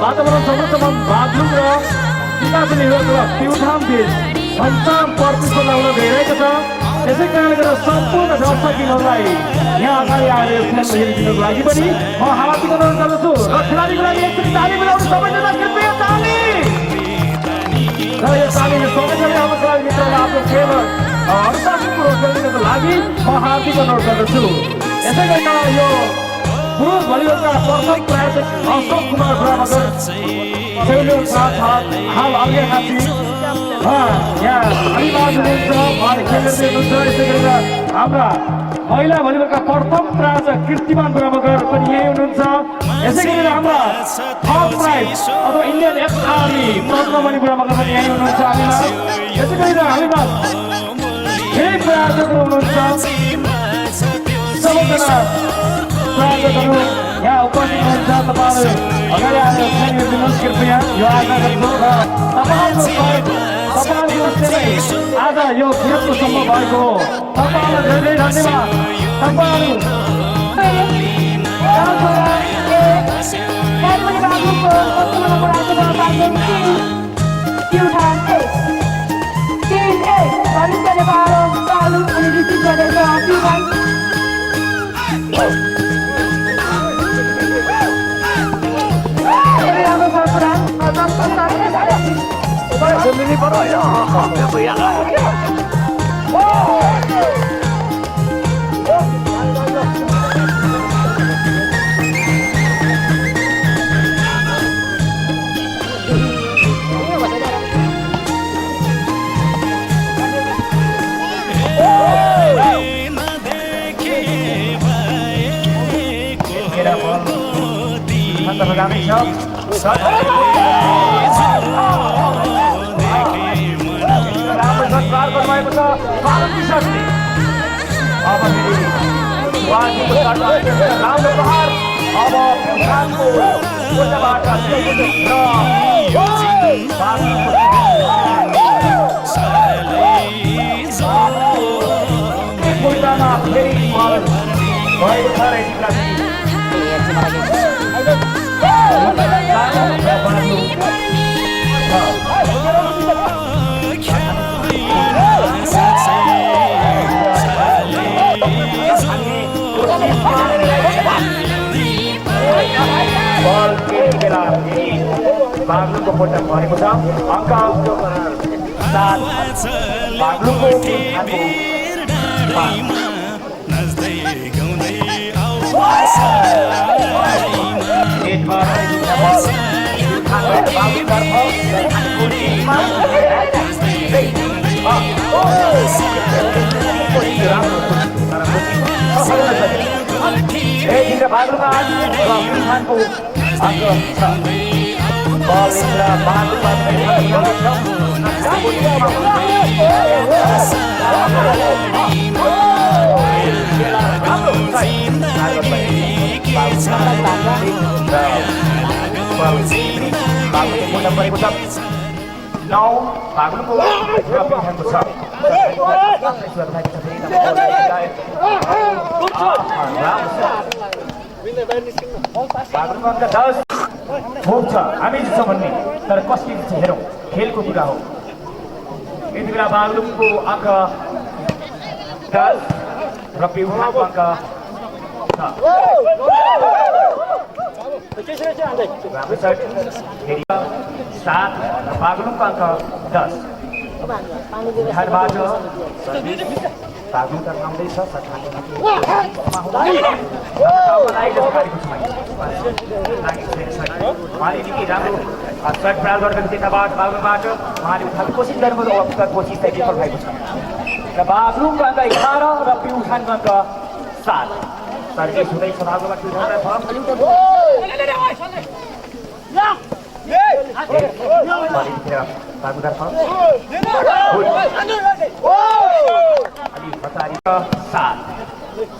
वातावरण संरक्षण बागलुङ र विकास निर्वाचन प्युठान बीच घन्टाम प्रतिस्पर्धा हुन गइरहेको छ। त्यसै कारणले गर्दा सम्पूर्ण दर्शकहरूलाई यहाँ अगाडि आएर खेल हेरिदिनुको लागि पनि म हार्दिक अनुरोध गर्दछु र खेलाडीको लागि एकचोटि ताली बजाउनु सबैजना कृपया ताली। र यो तालीले सबैजना हाम्रो खेलाडी मित्रलाई आफ्नो खेल अनुशासनपूर्वक खेलिदिनुको लागि म हार्दिक अनुरोध गर्दछु। यसै गरी यो पुरुष भलिबलका प्रथम प्रायोजक अशोक कुमार ब्राह्मण हाल अघि खाती यहाँ अनिवार्य हुनुहुन्छ उहाँले खेलेर हुनुहुन्छ। यसै गरेर हाम्रा महिला भलिबलका प्रथम प्रायोजक कीर्तिमान ब्राह्मण पनि यही हुनुहुन्छ। यसै गरेर हाम्रा थर्ड प्राइज अथवा इन्डियन एक्स आर्मी पद्ममणि ब्राह्मण पनि यही हुनुहुन्छ हामीमा। यसै गरेर हामीमा धेरै प्रायोजकहरू हुनुहुन्छ। सबैजना प्रायोजकहरू यहाँ उपस्थित हुनुहुन्छ। तपाईँहरू अगाडि आएर खेलिदिनुहोस् कृपया यो आग्रह गर्छु र तपाईँहरूको आज यो खेलको सम्भव भएको हो। तपाईँहरूलाई धेरै धेरै धन्यवाद। Ini baru ya, apa ya? बागलुङको पोटा भएको छ अङ्क 7 बागलुङको हामी जित्छ भन्ने तर कसले जित्छ हेरौँ खेलको कुरा हो। यति बेला बागलुङको अङ्क 10 र पिउमाको अङ्क 7 र बागलुङको अङ्क 10 बिहारबाट बागलुङ आउँदैछ उहाँले निकै राम्रो सडक प्रयास गरेको त्यताबाट बागलुङबाट उहाँले उठाउने कोसिस गर्नुभयो। कोसिस चाहिँ विफल भएको छ र बागलुङको अङ्क 11 र पिउठानको अङ्क 7 सर्भिस हुँदैछ बागलुङबाट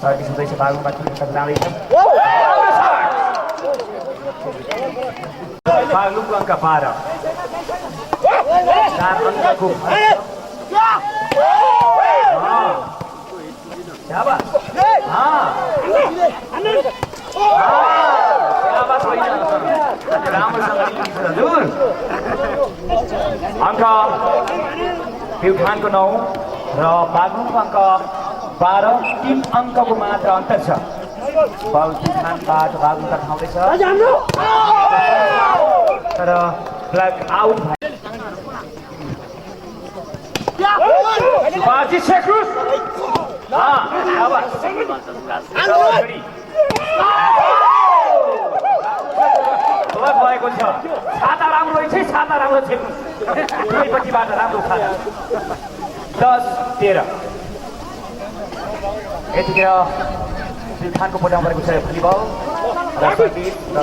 सर्भिस हुँदैछ बागलुङबाट जाँदैछ बागलुङको अङ्क 12 4 अङ्कको प्युठानको 9 र बागलुङको अङ्क 12 3 अङ्कको मात्र अन्तर छ बल प्युठानबाट बागलुङका ठाउँदैछ तर ब्ल्याक आउट बाजी शेखरुस भएको छ छाता राम्रो छ छाता राम्रो छेक्नुस् दुईपट्टिबाट राम्रो छाता 10-13 यतिखेर प्युठानको पोटामा परेको छ भलिबल र सर्भिस र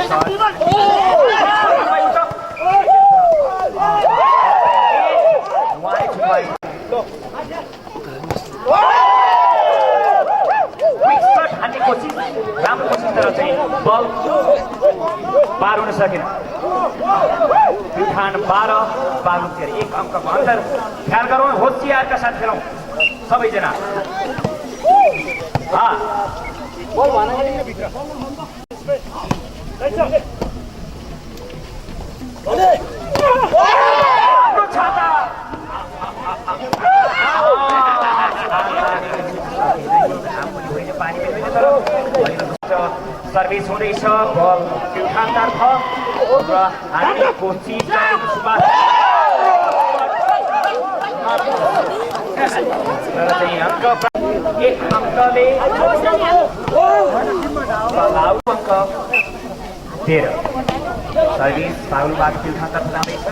सर्भ हान्ने कोसिस राम्रो कोसिस तर चाहिँ बल पार हुन सकेन प्युठान 12 बागलुङ 1 अङ्कको अन्तर ख्याल गरौँ होसियारका साथ खेलौँ सबैजना सर्भिस हुँदैछ बल प्युठानतर्फ र हान्ने कोसिस एक अङ्कले अङ्क 13 सर्भिस बागलुङबाट प्युठानतर्फ जाँदैछ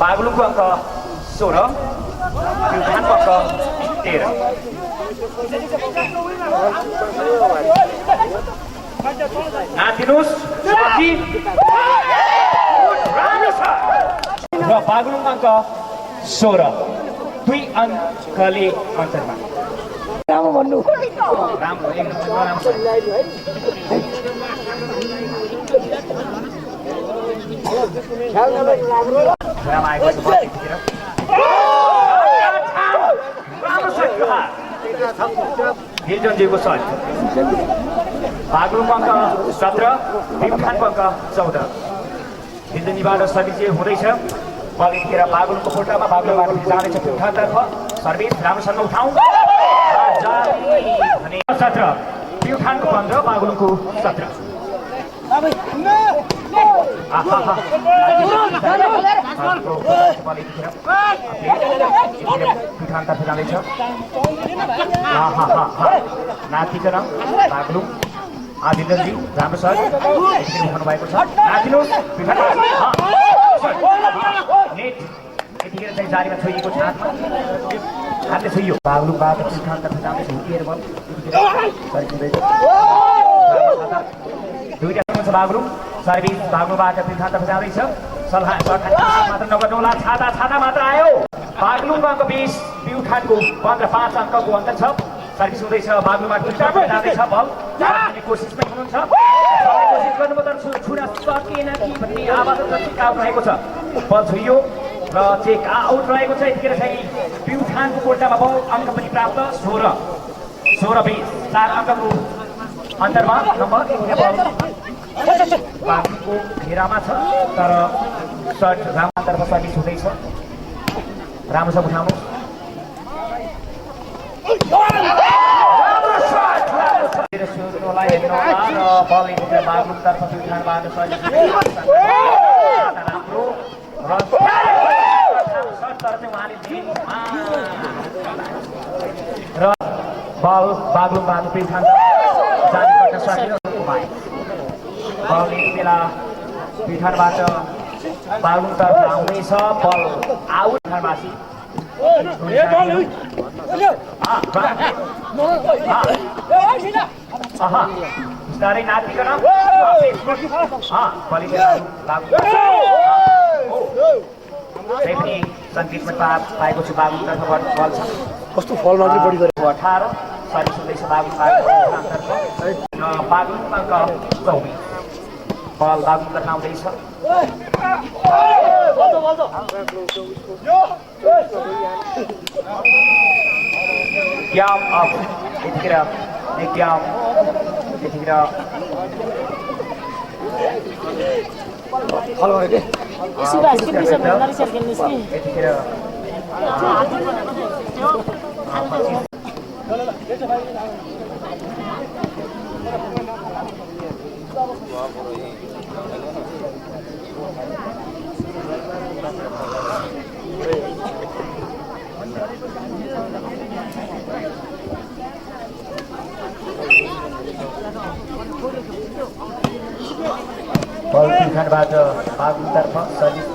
बागलुङको अङ्क 16 प्युठानको अङ्क 13 नाथिनुस् र बागलुङ अङ्क 16 2 अङ्कले अन्तरमा राम्रो भन्नु राम्रो हिलजनजीको सर्ट बागलुङको अङ्क 17 प्युठानको अङ्क 14 हिलजनजीबाट सर्भिस हुँदैछ बल यतिखेर बागलुङको पोटामा बागलुङबाट जाँदैछ प्युठानतर्फ सर्भिस राम्रोसँग उठाउँ 17 प्युठानको 15 बागलुङको 17 प्युठानतर्फ जाँदैछ नाथिकन बागलुङ आदिलजी राम्रो सर उठाउनु भएको छ नाथिनुहोस् नेट यतिखेर चाहिँ जारीमा छोइएको छ हातले छोइयो बागलुङबाट प्युठानतर्फ जाँदैछ हुर्किएर बल दुईटा छ बागलुङ सर्भिस बागलुङबाट प्युठानतर्फ जाँदैछ सल्लाह मात्र नगर्नुहोला छाता मात्र आयो बागलुङको अङ्क 20 प्युठानको 15 5 अङ्कको अन्तर छ सर्भिस हुँदैछ बागलुङबाट प्युठानतर्फ जाँदैछ बल कोसिसमै हुनुहुन्छ कोसिस गर्नुभयो तर छुना सकिएन कि भन्ने आवाज चेक आउट रहेको छ बल छोइयो र चेक आउट रहेको छ यतिखेर चाहिँ प्युठानको कोर्टमा बल अङ्क पनि प्राप्त 16-20 4 अङ्कको अन्तरमा नम्बर बागलुङको घेरामा छ तर सर्ट रामतर्फ सर्भिस हुँदैछ राम्रोसँग उठाउनु बागलुङतर्फ प्युठानबाट राम्रो र बल बागलुङबाट प्युठान जाने गर्न सकियो बल यति बेला प्युठानबाट बागलुङतर्फ आउँदैछ बल आउट फार्मासी बिस्तारै नातिकन पनि सङ्गीतमा पाएको छु बागलुङतर्फबाट बल छ कस्तो फल मात्रै बढी गरेको 18 सर्भिस हुँदैछ बागलुङबाट बागलुङमा 24 बल बागलुङ गर्न आउँदैछ Game up. Yetiखेर game. यतिखेर फल गरे के यतिखेर बल पिउठानबाट बागलुङतर्फ सर्भिस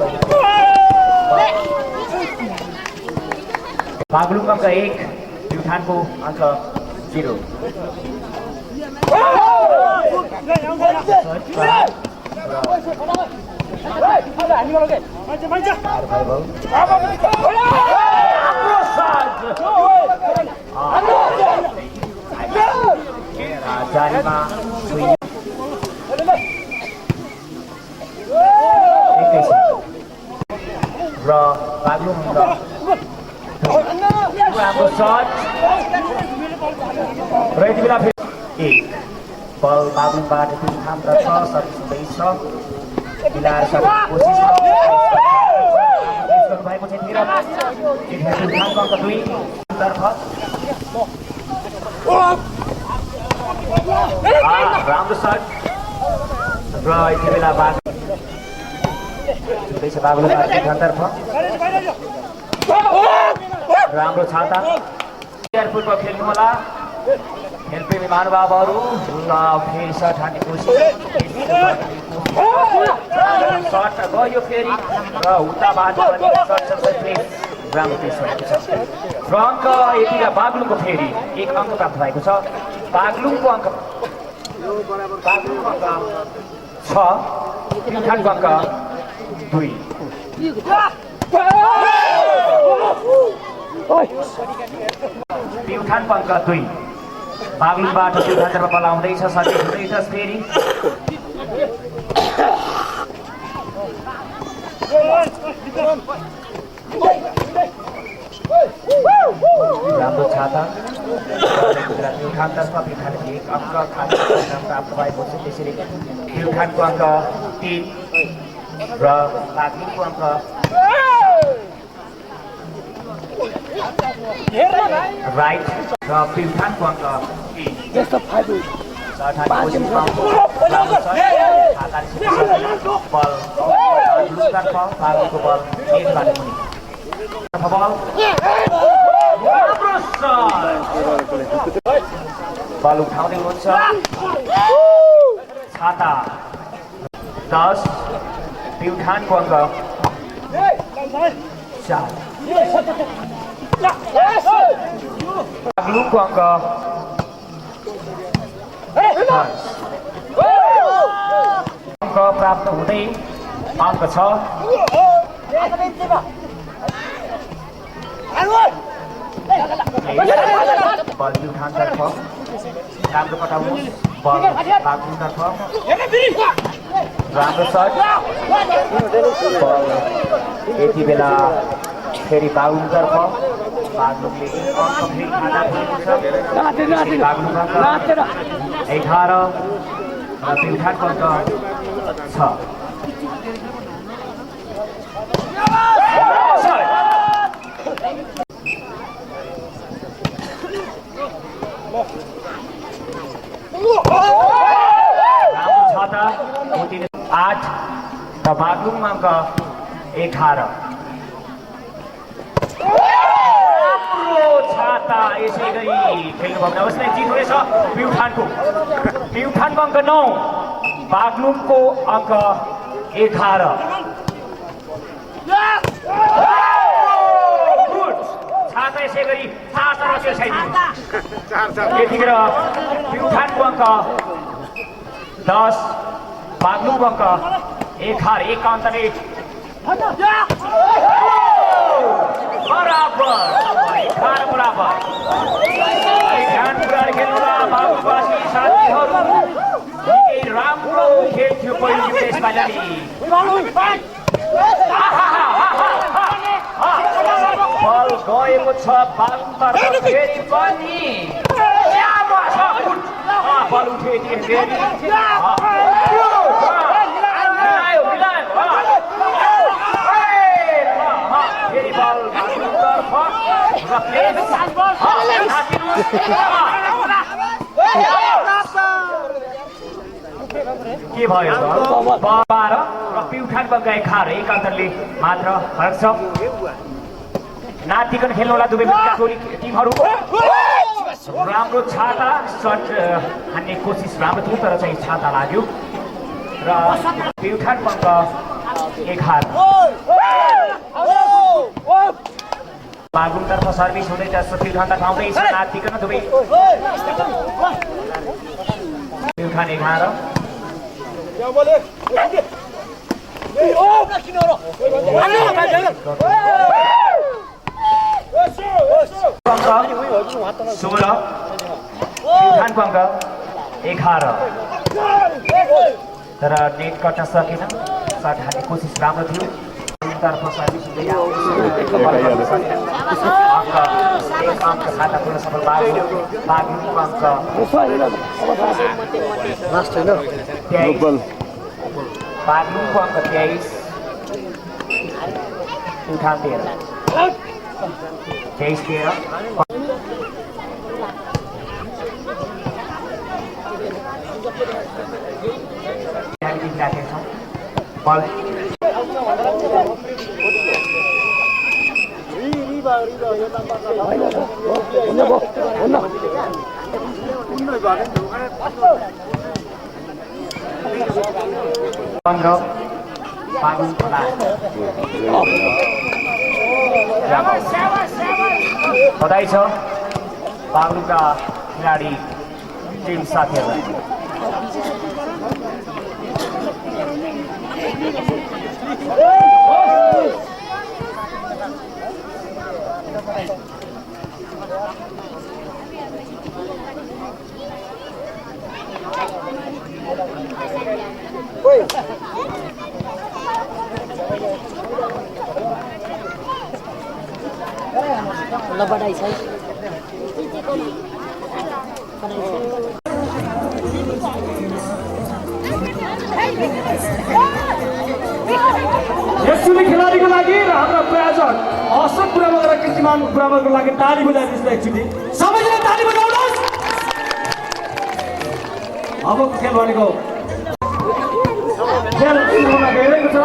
बागलुङ अङ्क 1 पिउठानको अङ्क 0 जारीमा र बागलुङ राम्रो शट र यति बेला फेरि एक बल बागलुङबाट पिउठानतर्फ सर्भिस हुँदैछ मिलाएर सक्ने कोसिस गर्नुभएको छ पिउठानको अङ्क 2 तर्फ राम्रो शट र यति बेला हुँदैछ बागलुङबाट पिउठानतर्फ राम्रो छाता पूर्व खेल्नु होला खेलप्रेमी महानुभावहरू र फेरि सर्ट हान्ने कोसिस सर्ट गयो फेरि र उताबाट राम्रो पेस भएको छ र अङ्क यतिका बागलुङको फेरि 1 अङ्क प्राप्त भएको छ बागलुङको अङ्क 6 पिउठानको अङ्क 2 पिउठानको अङ्क 2 बागलुङबाट पिउठानतर्फ बल आउँदैछ सर्भिस हुँदैछ फेरि राम्रो छाता पिउठानतर्फ पिउठानको 1 अङ्क प्राप्त भएको छ त्यसरी पिउठानको अङ्क 3 र बागलुङको अङ्क राइट र पिउठानको अङ्क 3 बागलुङको बल बल उठाउँदै हुन्छ छाता 10 पिउठानको अङ्क 4 बागलुङको अङ्क 10 अङ्क प्राप्त हुँदै अङ्क 6 बल पिउठानतर्फ राम्रो पठाउनु बल बागलुङतर्फ राम्रो शट यति बेला फेरि बागलुङतर्फ बागलुङले अङ्क फेरि खाना भएको छ बागलुङ अङ्क 11 र पिउठानको अङ्क 6 राम्रो छाता 8 र बागलुङ अङ्क 11 छाता यसै गरी खेल्नु भएको अवस्थामा जित हुनेछ पिउठानको अङ्क 9 बागलुङको अङ्क 11 छाता यसै गरी 4 रक्यो छैन यतिखेर पिउठानको अङ्क 10 बागलुङको अङ्क 11 एक अन्तरले बराबर 11 बराबर ध्यान पुऱ्याएर खेल्नु बाबुवासी साथी खेलाडीहरू निकै राम्रो खेल थियो पहिलो टेस्टमा पनि बल गएको छ बालुङतर्फ फेरि पनि बल उठ्यो फेरि फेरि बल बालुङतर्फ के भयो 12 र प्युठान बग्गा 11 एक अन्तरले मात्र फरक छ नातिकन खेल्नुहोला दुवै टिमहरू राम्रो छाता सट हान्ने कोसिस राम्रो थियो तर चाहिँ छाता लाग्यो र प्युठान बग्गा 11 बागुङतर्फ सर्भिस हुँदैछ प्युठानतर्फ आउँदैछ नातिकन दुवै प्युठान 11 16 प्युठान बग्गा 11 तर नेट कट्न सकेन सट हान्ने कोसिस राम्रो थियो तर्फ सर्भिस हुँदै अङ्क खाता खुल्न सफल बागुङको अङ्क बागुङको अङ्क 23 प्युठान 13 राखेका छौँ बल बधाई छ बागलुङका खेलाडी टिम साथीहरूलाई बधाई छ यसुली खेलाडीको लागि र हाम्रा प्रायोजक अशोक बुढामा र कीर्तिमान बुढामाको लागि ताली बजाइदिनुहोस् एकचोटि सबैजना ताली बजाउनुहोस् अबको खेल भनेको खेल सुरु हुन गइरहेको छ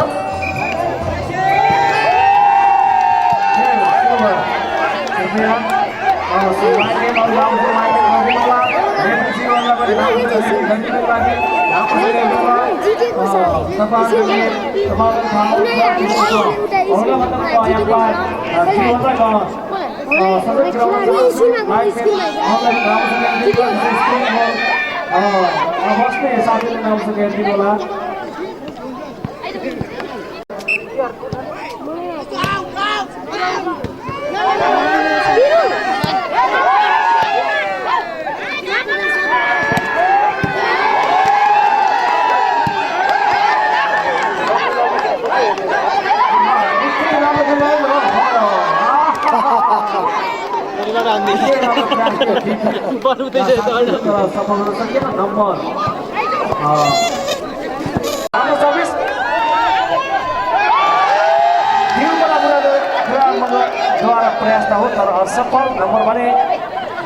प्रयास हो तर असफल नम्बर भने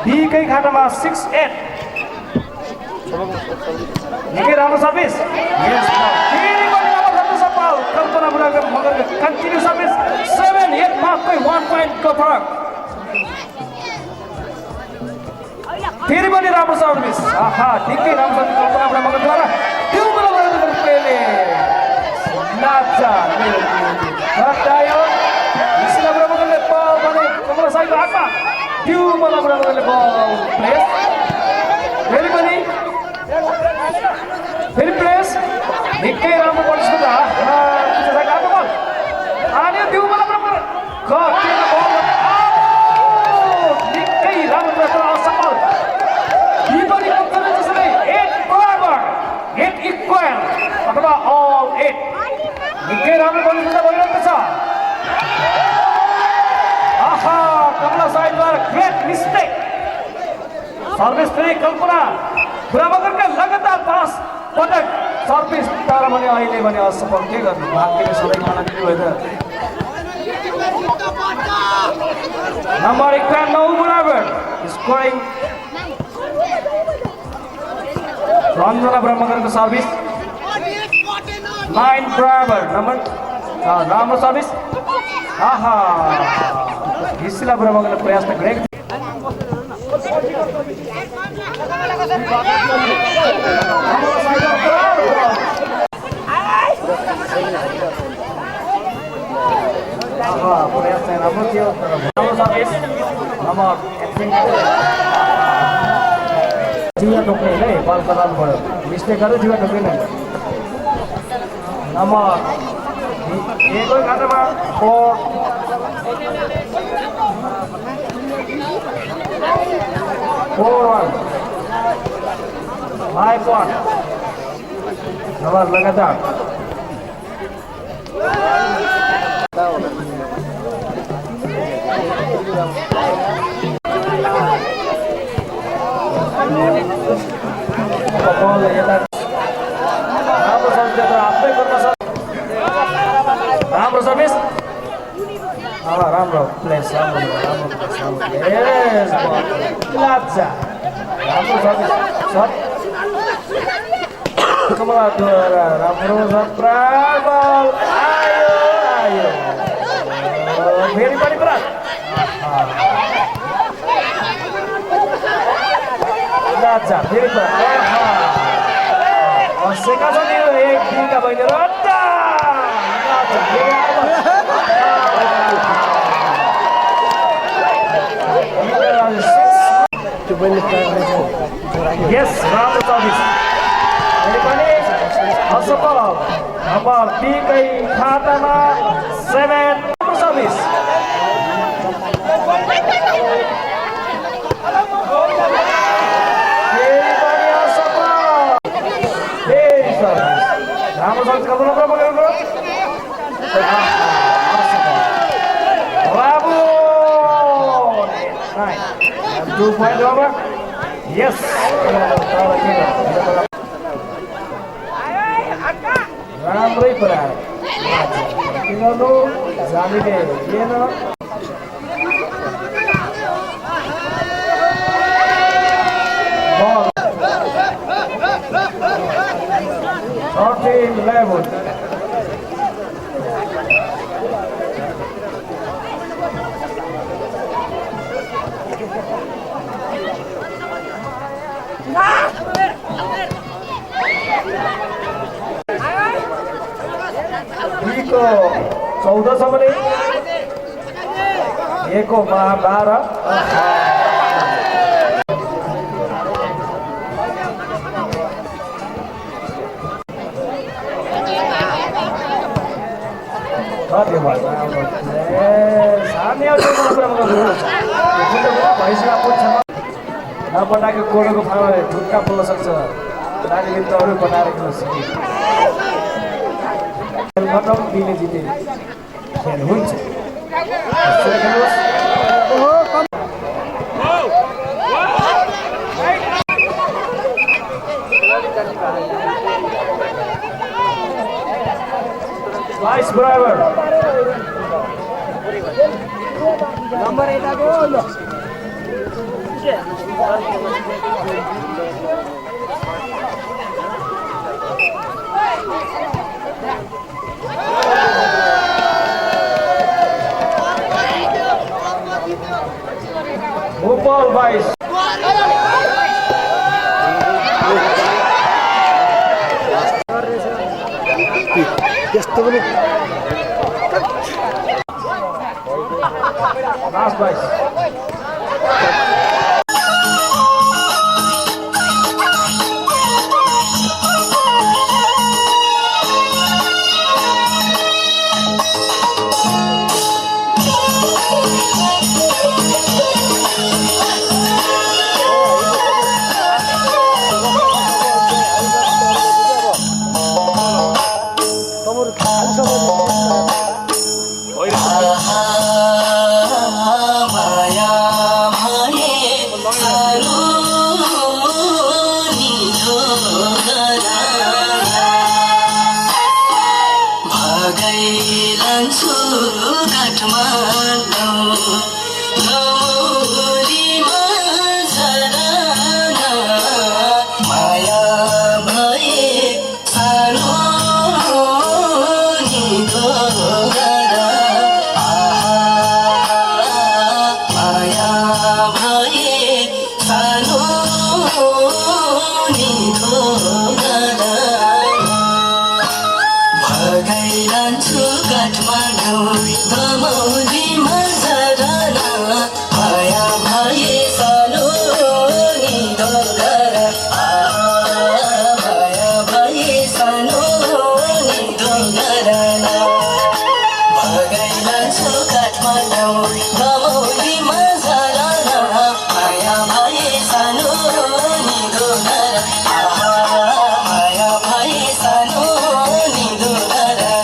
बीकै खातामा 6-8 निकै राम्रो सर्भिस कल्पना बुढाको मगरको कन्टिन्यू सर्भिस 7-8 मा कोही 1 पोइन्टको फरक फेरि पनि राम्रो सर्भिस ठिकै राम्रो सर्भिस कल्पना बुढा मगरद्वारा त्यो बुढाको प्लेले नाचा हटायो निसिना बुढा मगरले बल भने कमला साइडको हातमा त्यो बुढा मगरले बल प्लेस फेरि प्लेस निकै राम्रो पर्छ अनि त्यो निकै राम्रो असफल सर्भिस फेरि कल्पना पुरा मगरका लगातार 5 पटक सर्भिस तर भने अहिले भने असफल के गर्नु भाग्यले सबै गर्न दिनु भयो त नम्बर 91 बराबर स्कोरिङ रञ्जना ब्रह्मगरको सर्भिस 9 बराबर नम्बर राम्रो सर्भिस आहा हिस्ला ब्रह्मगरले प्रयास त गरेको प्रयास चाहिँ राम्रो थियो तर राम्रो सर्भिस नम्बर जिवा ठोक्ने है बल चलाउनु पऱ्यो मिस्टेक गर्यो जिवा ठोक्ने नै नम्बर एककै खातामा 4 4-1 5-1 नम्बर लगातार राम्रो सर्भिस राम्रो प्लेस राम्रो सर्भिस कमलाद्वारा राम्रो बल आयो फेरि पनि पुरा राजा फेरि पुरा सेका छ नि एक दिनका बहिनी राजा Yes, राम्रो सर्भिस फेरि पनि असफल नम्बर 3 कै खातामा 7 राम्रो सर्भिस फेरि पनि असफल फेरि सर्भिस राम्रो सर्भिस कल्पना ब्रह्मगरको Bravo! 2 point over. Yes. राम्रै कुरा किनभने जालीले लिएन बल 13-11 को 14 छ भने एको 12 कति भयो सामने आउँछ भैँसीमा पुग्छ नपटाएको कोडोको फार्मा ढुक्का बोल्न सक्छ नानीले त अरू बनाएर किन सिके खतम दिने जिते खेल हुन्छ Nice driver. Nomor itu gol. Ball boys. Just a minute. Last boys. Maya लान्छु काठमाडौँ गौरीमा झरना माया भए सानो निदो गरा माया भए सानो निदो गरा भगाइरहन्छु काठमाडौँ दमौलीमा झरना माया भए सानो निदो गरा माया भए सानो निदो गरा भगाइरहन्छु काठमाडौँ दमौलीमा झरना माया भए सानो निदो गरा माया भए सानो निदो गरा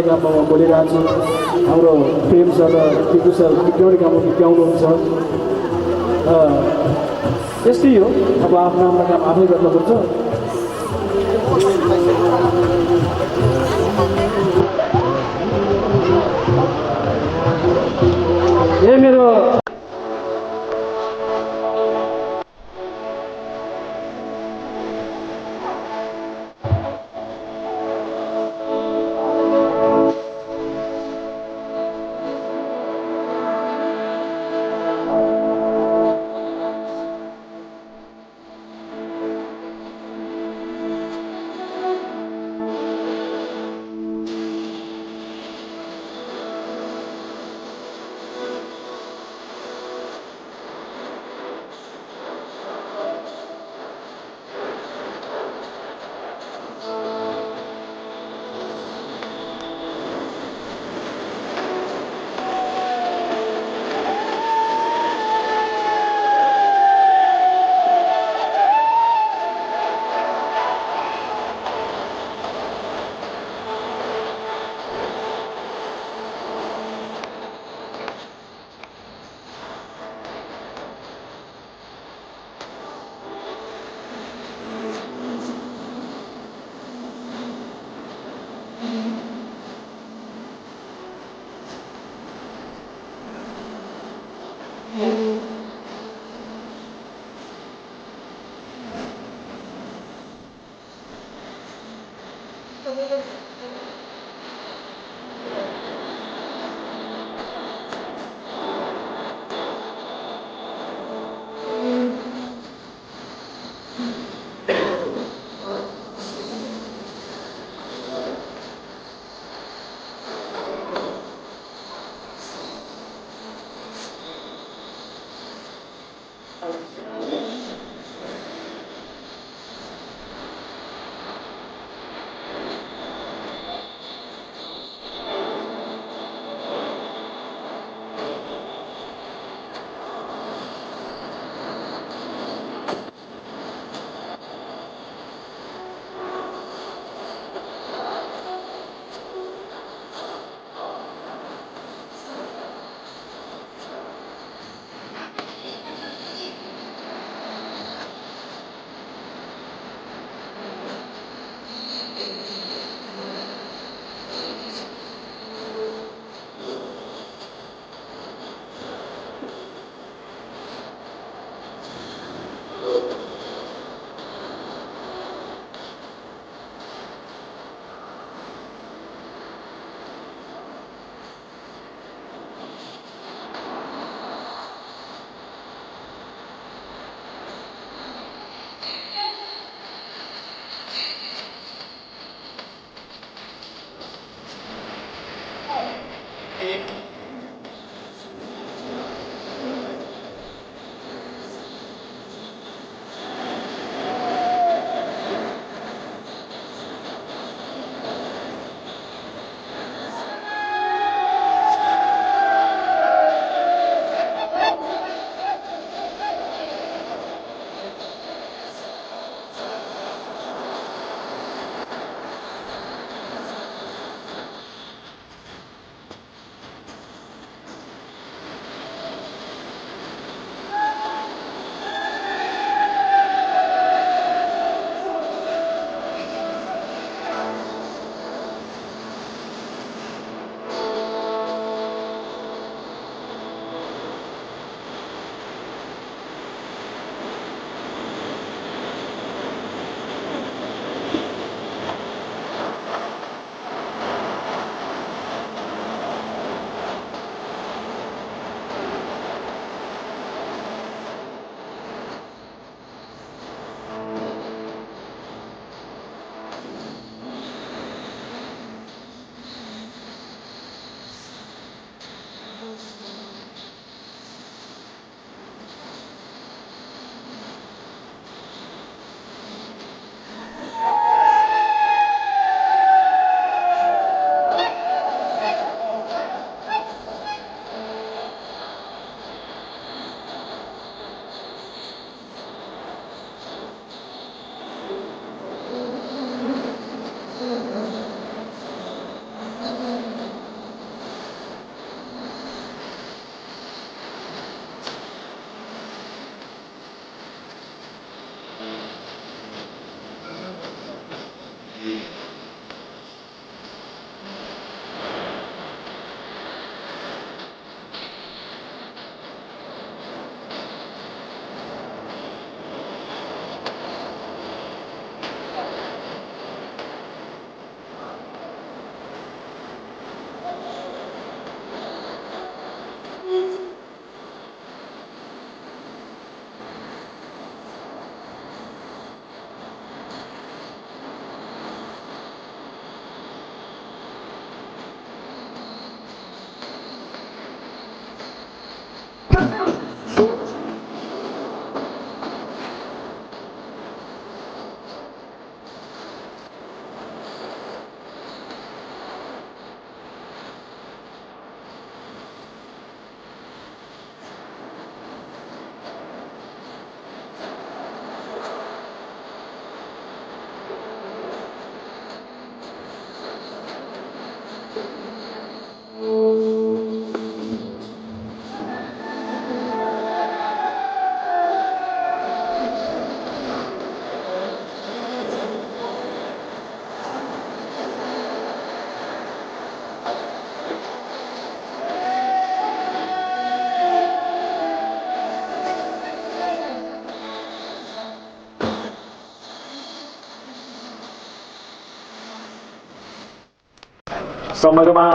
गाउँमा बोलिरहेको छु हाम्रो प्रेम सर र टिपु सर गिट्याउने काममा गिट्याउनुहुन्छ यस्तै हो अब आफ्नो आफ्नो काम आफै गर्नुपर्छ ए मेरो समयमा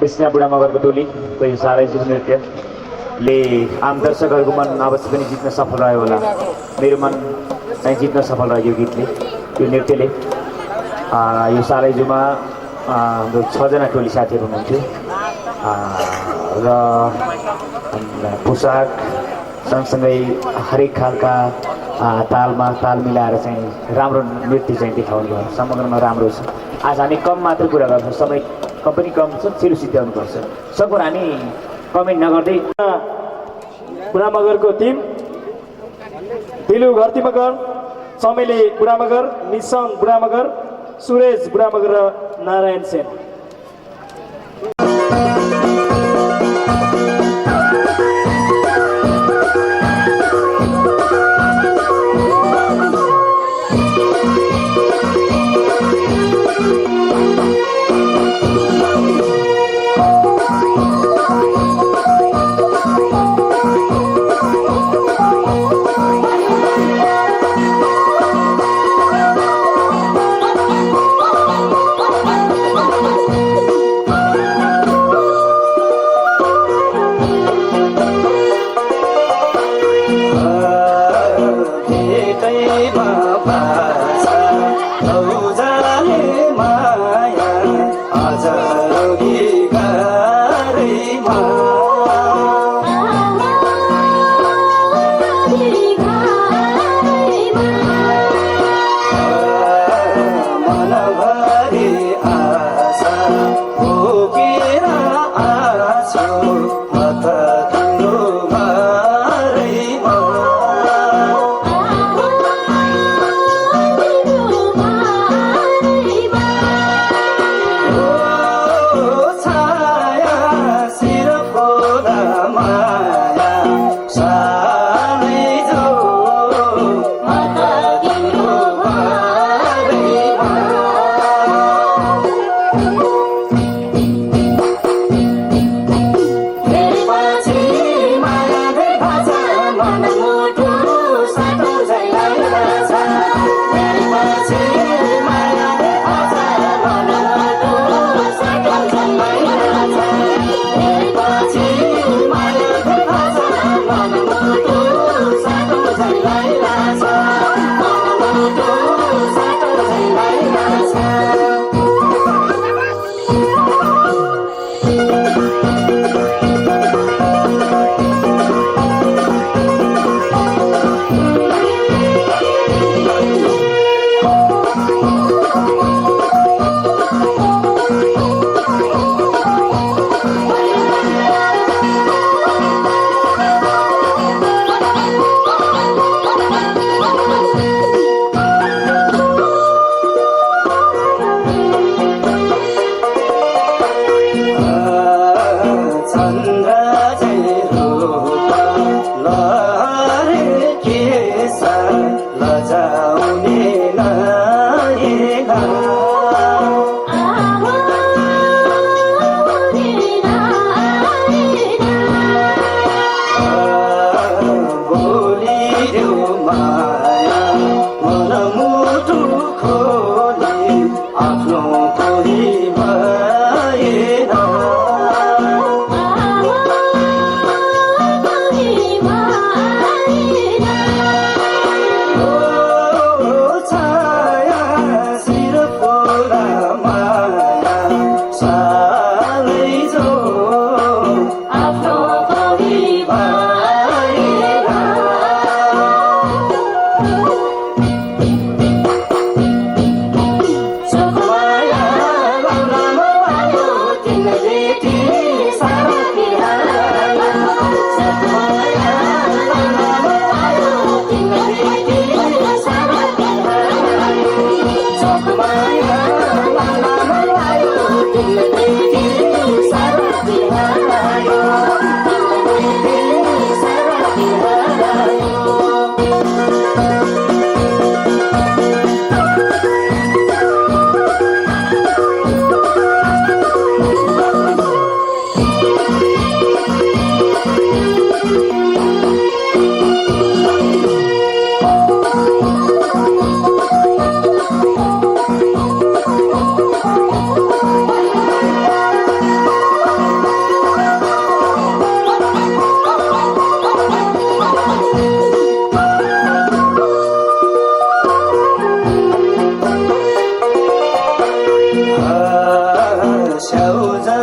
विष्णु बुढा मगरको टोलीको यो साराइजी नृत्यले आम दर्शकहरूको मन अवश्य पनि जित्न सफल रह्यो होला। मेरो मन चाहिँ जित्न सफल रह्यो यो गीतले, यो नृत्यले। यो साराइजुमा हाम्रो 6 जना टोली साथीहरू हुनुहुन्थ्यो र पोसाक सँगसँगै हरेक खालका तालमा ताल मिलाएर चाहिँ राम्रो नृत्य चाहिँ देखाउनु भयो। समग्रमा राम्रो छ। आज हामी कम मात्र कुरा गर्छौँ, समय कम पनि कम छ, छिटो सिद्ध्याउनुपर्छ। सबको हामी कमेन्ट नगर्दै बुढा मगरको टिम दिलु घरती मगर, चमेली बुढा मगर, निशान बुढा मगर, सुरेश बुढा मगर र नारायण सेन।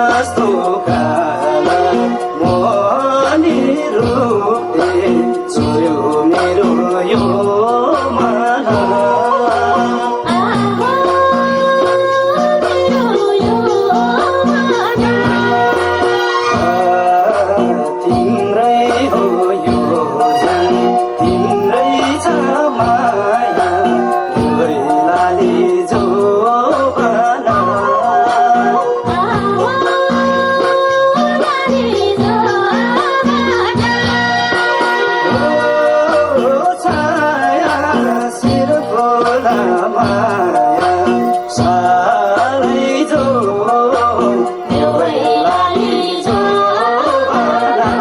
जस्तो काला मोहनी रूपले चुर्यो मेरो यो मन तिम्रै हो यो जान तिम्रै छ माया तिम्रै लाली जो बना छाया शिरको माया सालै जो एउटै लाली जो बना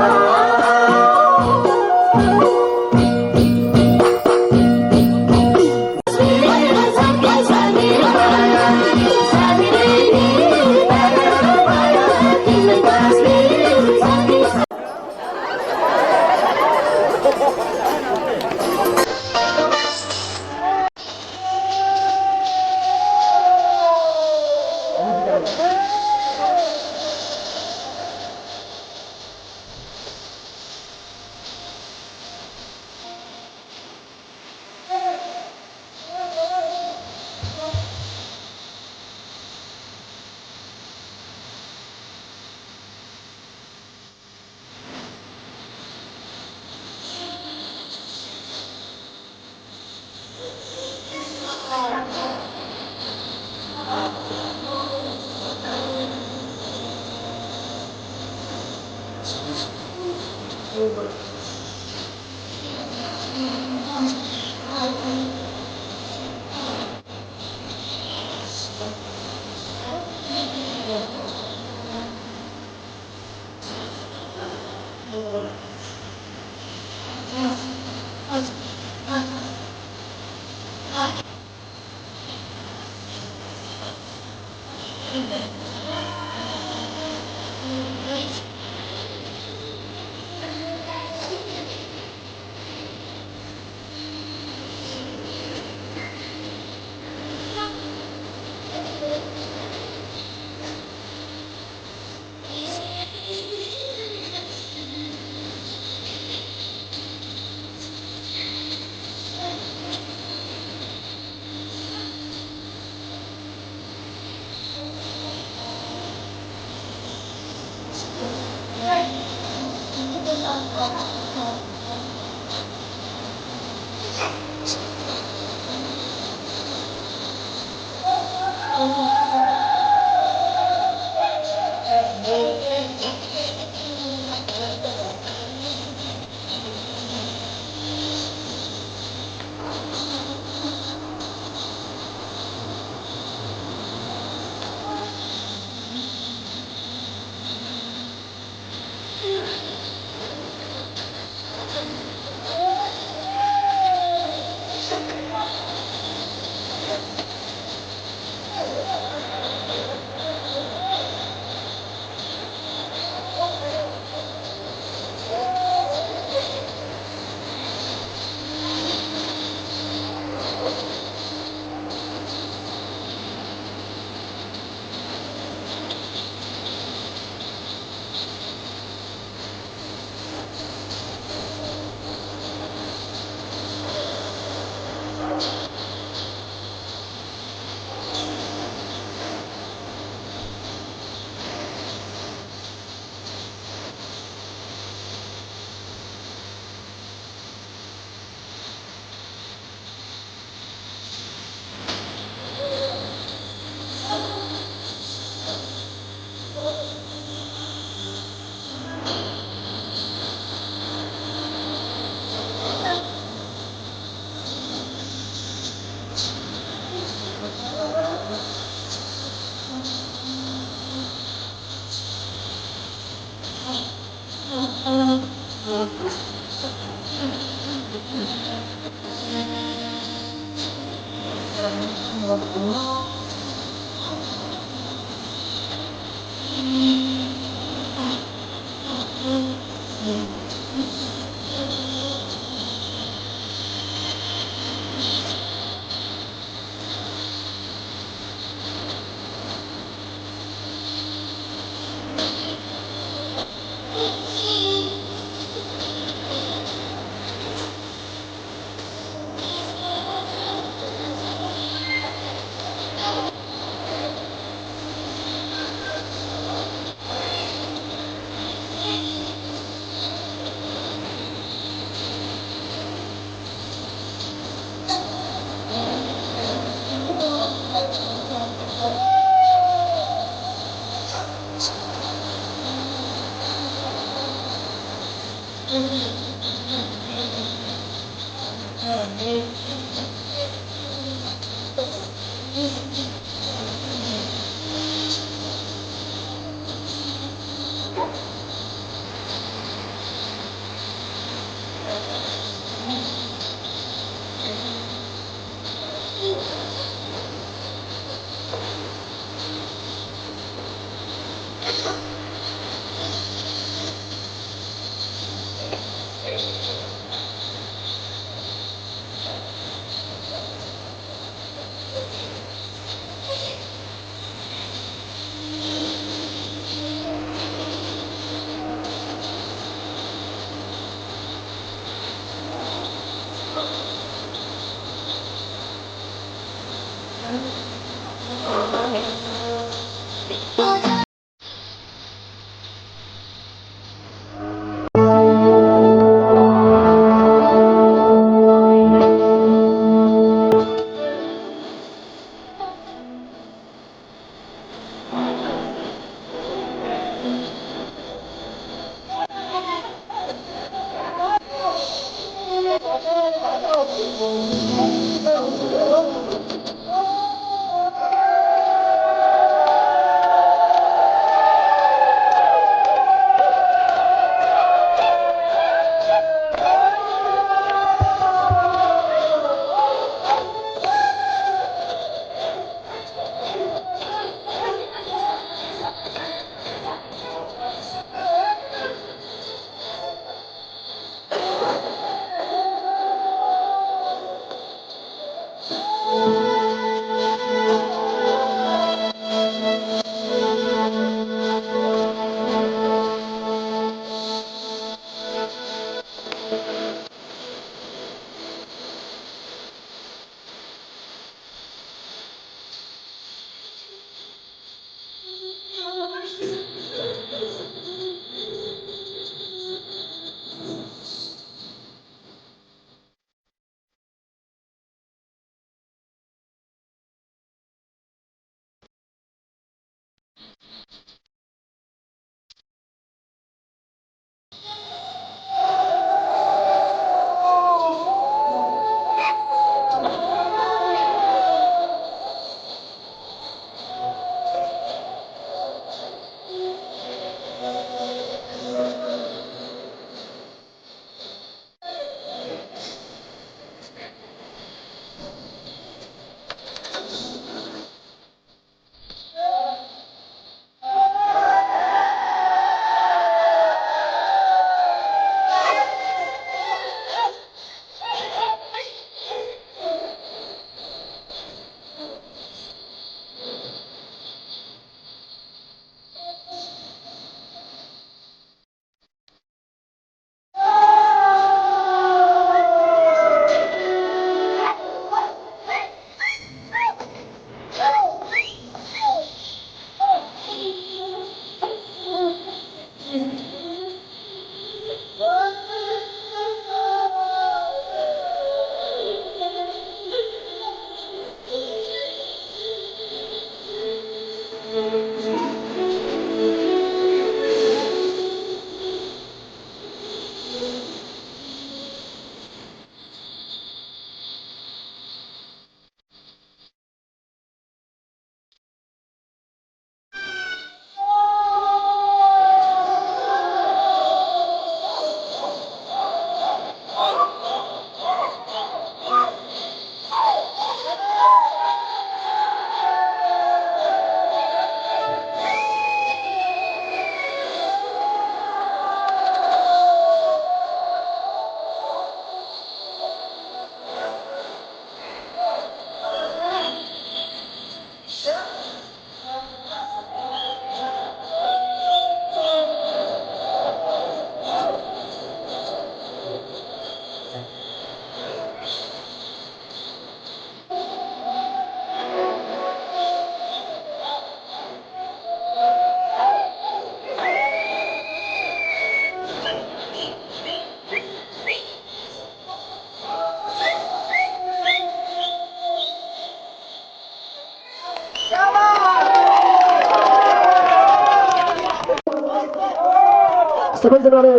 सबैजनाले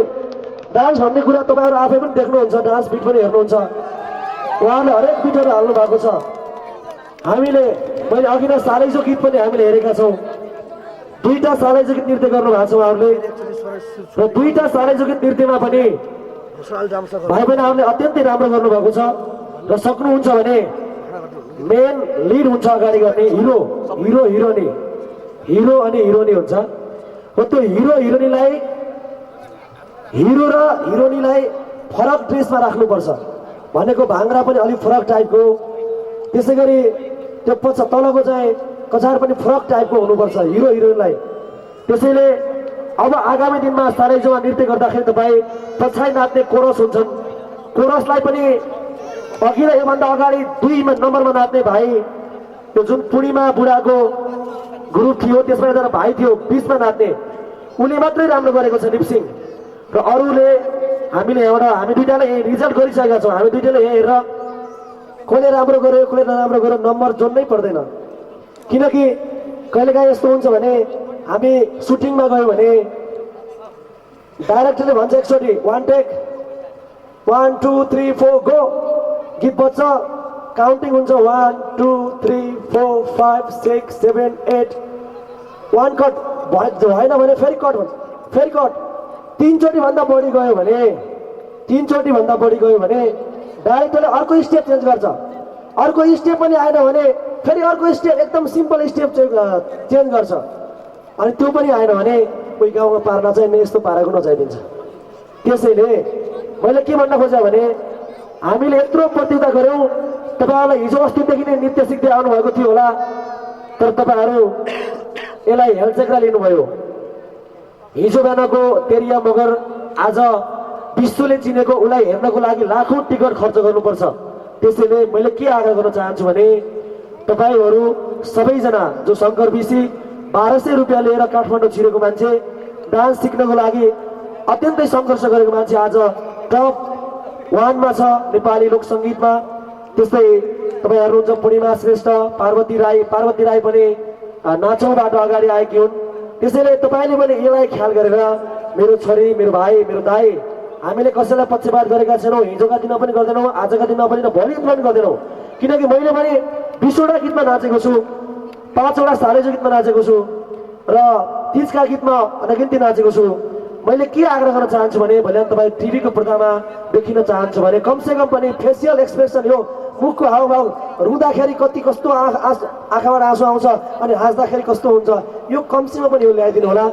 डान्स भन्ने कुरा तपाईँहरू आफै पनि देख्नुहुन्छ, डान्स बिट पनि हेर्नुहुन्छ, उहाँले हरेक बिटहरू हाल्नु भएको छ। हामीले मैले अघि नै सालैजो गीत पनि हामीले हेरेका छौँ, 2टा सालैजो गीत नृत्य गर्नु भएको छ उहाँहरूले, र 2टा सालैजो गीत नृत्यमा पनि भाइ बहिनीहरूले अत्यन्तै राम्रो गर्नुभएको छ। र सक्नुहुन्छ भने मेन लिड हुन्छ अगाडि गर्ने हिरो हिरो हिरोनी, हिरो अनि हिरोनी हुन्छ। र त्यो हिरो हिरोनीलाई हिरो र हिरोनीलाई फरक ड्रेसमा राख्नुपर्छ, भनेको भाङ्रा पनि अलिक फरक टाइपको, त्यसै गरी त्यो तलको चाहिँ कचार पनि फरक टाइपको हुनुपर्छ हिरो हिरोइनलाई। त्यसैले अब आगामी दिनमा सालैजोमा नृत्य गर्दाखेरि तपाईँ पछाडि नाच्ने कोरस हुन्छन्, कोरसलाई पनि अघि र योभन्दा अगाडि 2 नम्बरमा नाच्ने भाइ, त्यो जुन पूर्णिमा बुढाको ग्रुप थियो त्यसमा एकजना भाइ थियो बिचमा नाच्ने, उसले मात्रै राम्रो गरेको छ लिपसिङ। र अरूले हामीले हामी दुईटाले रिजल्ट गरिसकेका छौँ, हामी दुईटाले हेरेर कसले राम्रो गर्यो कसले नराम्रो गर्यो नम्बर जोड्नै पर्दैन। किनकि कहिलेकाहीँ यस्तो हुन्छ भने हामी सुटिङमा गयो भने डाइरेक्टरले भन्छ एकचोटि 1 टेक 1 2 3 4 गो, गीत बज्छ, काउन्टिङ हुन्छ 1 2 3 4 5 6 7 8, 1 कट भएन भने फेरि कट भन्छ, फेरि कट। 3 चोटि भन्दा बढी गयो भने 3 चोटि भन्दा बढी गयो भने डाइरेक्टरले अर्को स्टेप चेन्ज गर्छ, अर्को स्टेप पनि आएन भने फेरि अर्को स्टेप एकदम सिम्पल स्टेप चेन्ज गर्छ, अनि त्यो पनि आएन भने कोही गाउँमा पार नचाहिने यस्तो पाराको नचाहिदिन्छ। त्यसैले मैले के भन्न खोजेँ भने हामीले यत्रो प्रतियोगिता गऱ्यौँ, तपाईँहरूलाई हिजो अस्तिदेखि नै नृत्य सिक्दै आउनुभएको थियो होला, तर तपाईँहरू यसलाई हेलचेक्रा लिनुभयो। हिजो बिहानको तेरिया मगर आज विश्वले चिनेको, उसलाई हेर्नको लागि लाखौँ टिकट खर्च गर्नुपर्छ। त्यसैले मैले के आग्रह गर्न चाहन्छु भने तपाईँहरू सबैजना जो शङ्कर बिसी 1200 रुपियाँ लिएर काठमाडौँ छिरेको मान्छे, डान्स सिक्नको लागि अत्यन्तै सङ्घर्ष गरेको मान्छे, आज टप 1 मा छ नेपाली लोक सङ्गीतमा। त्यस्तै तपाईँहरू हुन्छ पूर्णिमा श्रेष्ठ, पार्वती राई पनि नाचौँबाट अगाडि आएकी हुन्। त्यसैले तपाईँले पनि यसलाई ख्याल गरेर मेरो छोरी, मेरो भाइ, मेरो दाइ, हामीले कसैलाई पक्षपात गरेका छैनौँ, हिजोका दिनमा पनि गर्दैनौँ, आजका दिनमा पनि भोलि पनि गर्दैनौँ। किनकि मैले पनि 20वटा गीतमा नाचेको छु, 5वटा सालैजो गीतमा नाचेको छु र 30का गीतमा अनगिन्ती नाचेको छु। मैले के आग्रह गर्न चाहन्छु भने भोलि तपाईँ टिभीको पर्दामा देखिन चाहन्छु भने कमसेकम पनि फेसियल एक्सप्रेसन, यो मुखको हावभाव, रुँदाखेरि कस्तो आँखाबाट आँसु आउँछ अनि हाँस्दाखेरि कस्तो हुन्छ, यो कमसेकम पनि यो ल्याइदिनु होला।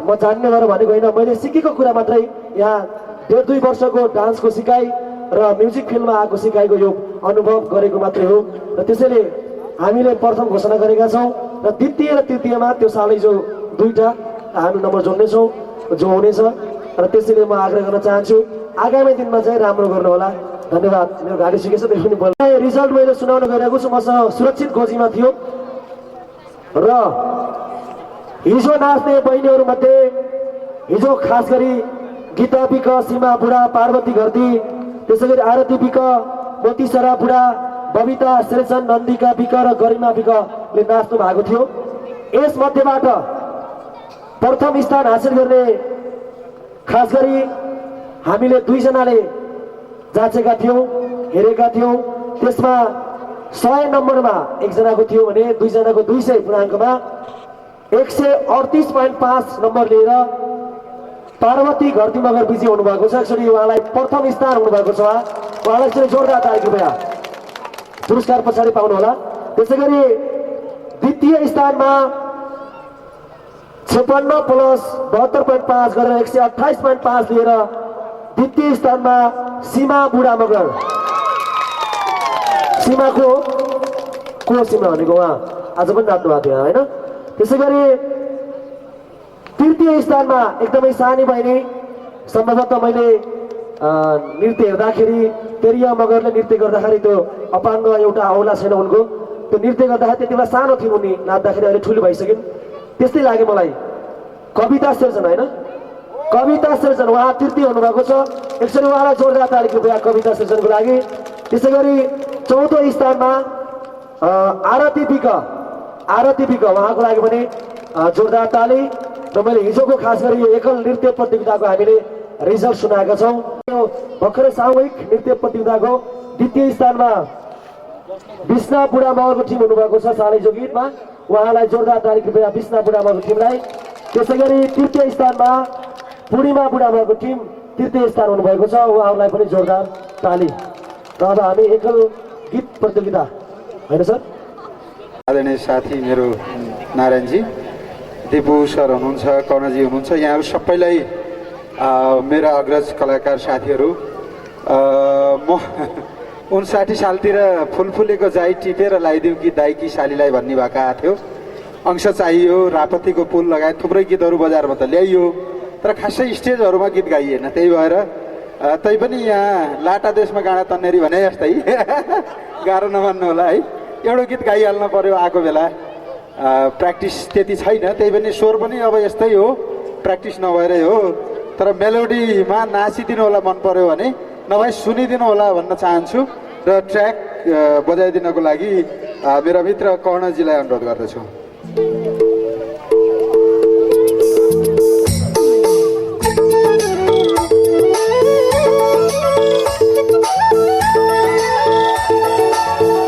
म जान्ने भएर भनेको होइन, मैले सिकेको कुरा मात्रै, यहाँ 1.5-2 वर्षको डान्सको सिकाइ र म्युजिक फिल्डमा आएको सिकाइको यो अनुभव गरेको मात्रै हो। र त्यसैले हामीले प्रथम घोषणा गरेका छौँ र द्वितीय र तृतीयमा त्यो सालैजो 2टा हामी नम्बर जोड्नेछौँ जो हुनेछ। र त्यसैले म आग्रह गर्न चाहन्छु आगामी दिनमा चाहिँ राम्रो गर्नु होला। धन्यवाद। मेरो गाडी सिकेछ त्यो पनि बोल्नु। रिजल्ट मैले सुनाउन गइरहेको छु, मसँग सुरक्षित गोजीमा थियो र हिजो नाच्ने बहिनीहरूमध्ये हिजो खास गरी गीता बिक, सीमा बुढा, पार्वती घरती, त्यसै गरी आरती बिक, मोतीसरा बुढा, बबिता श्रेसन, नन्दिका बिक र गरिमा बिकले नाच्नु भएको थियो। यसमध्येबाट प्रथम स्थान हासिल गर्ने खास गरी हामीले 2 जनाले जाँचेका थियौँ, हेरेका थियौँ। त्यसमा 100 नम्बरमा 1 जनाको थियो भने 2 जनाको 200 पूर्णाङ्कमा 138.5 नम्बर लिएर पार्वती घरती मगर विजय हुनुभएको छ। एक्चुअली उहाँलाई प्रथम स्थान हुनुभएको छ, उहाँलाई चाहिँ जोरदार ताली कृपया पुरस्कार पछाडि पाउनु होला। त्यसै गरी द्वितीय स्थानमा 56 प्लस 72.5 गरेर 128.5 लिएर द्वितीय स्थानमा सीमा बुढा मगर। सीमाको सीमा भनेको उहाँ आज पनि नाच्नु भएको थियो होइन। त्यसै गरी तृतीय स्थानमा एकदमै सानी बहिनी, सम्भवतः मैले नृत्य हेर्दाखेरि तेरिया मगरले नृत्य गर्दाखेरि त्यो अपाङ्ग एउटा औला छैन उनको, त्यो नृत्य गर्दाखेरि त्यति बेला सानो थियो उनी, नाच्दाखेरि अहिले ठुलो भइसकिन् त्यस्तै लाग्यो मलाई। कविता सृजन होइन, कविता सृजन उहाँ तृतीय हुनुभएको छ। एकचोटि उहाँलाई जोरदार ताली कृपया कविता सृजनको लागि। त्यसै गरी चौथो स्थानमा आरती बिक उहाँको लागि पनि जोरदार ताली। र मैले हिजोको खास गरी यो एकल नृत्य प्रतियोगिताको हामीले रिजल्ट सुनाएका छौँ। यो भर्खरै सामूहिक नृत्य प्रतियोगिताको द्वितीय स्थानमा विष्णा बुढा मगरको टिम हुनुभएको छ सालैजो गीतमा। उहाँलाई जोरदार ताली कृपया विष्णा बुढा मगरको टिमलाई। त्यसै गरी तृतीय स्थानमा पूर्णिमा बुढा मगरको टिम तृतीय स्थान हुनुभएको छ, उहाँहरूलाई पनि जोरदार ताली। र अब हामी एकल गीत प्रतियोगिता होइन सर? आदरणीय साथी मेरो नारायणजी, दिपु सर हुनुहुन्छ, कर्णजी हुनुहुन्छ, यहाँहरू सबैलाई मेरा अग्रज कलाकार साथीहरू, म 59 सालतिर फुलफुलेको जाइ टिपेर लगाइदिउँ कि दाइकी सालीलाई भन्ने भएको आएको थियो। अंश चाहियो, रापतीको पुल लगायत थुप्रै गीतहरू बजारमा त ल्याइयो, तर खासै स्टेजहरूमा गीत गाइएन। त्यही भएर तैपनि यहाँ लाटा देशमा गाडा तन्नेरी भने जस्तै गाह्रो नमान्नु होला है, एउटा गीत गाइहाल्न पर्यो आएको बेला। प्र्याक्टिस त्यति छैन, त्यही पनि स्वर पनि अब यस्तै हो, प्र्याक्टिस नभएरै हो। तर मेलोडीमा नाचिदिनु होला मन पर्यो भने, नभए सुनिदिनु होला भन्न चाहन्छु र ट्र्याक बजाइदिनको लागि मेरा मित्र कर्णजीलाई अनुरोध गर्दछु।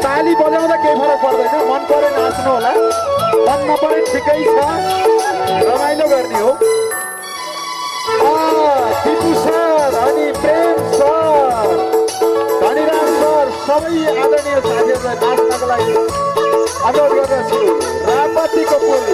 ताली बजाउँदा केही फरक पर्दैन, मन परे नाच्नु होला, मन नपरे ठिकै छ, रमाइलो गर्ने हो। दिपु सर अनि प्रेम सर, धनीराम सर, सबै आदरणीय साथीहरूलाई नाच्नको लागि अनुरोध गर्दछु। रापतीको पुल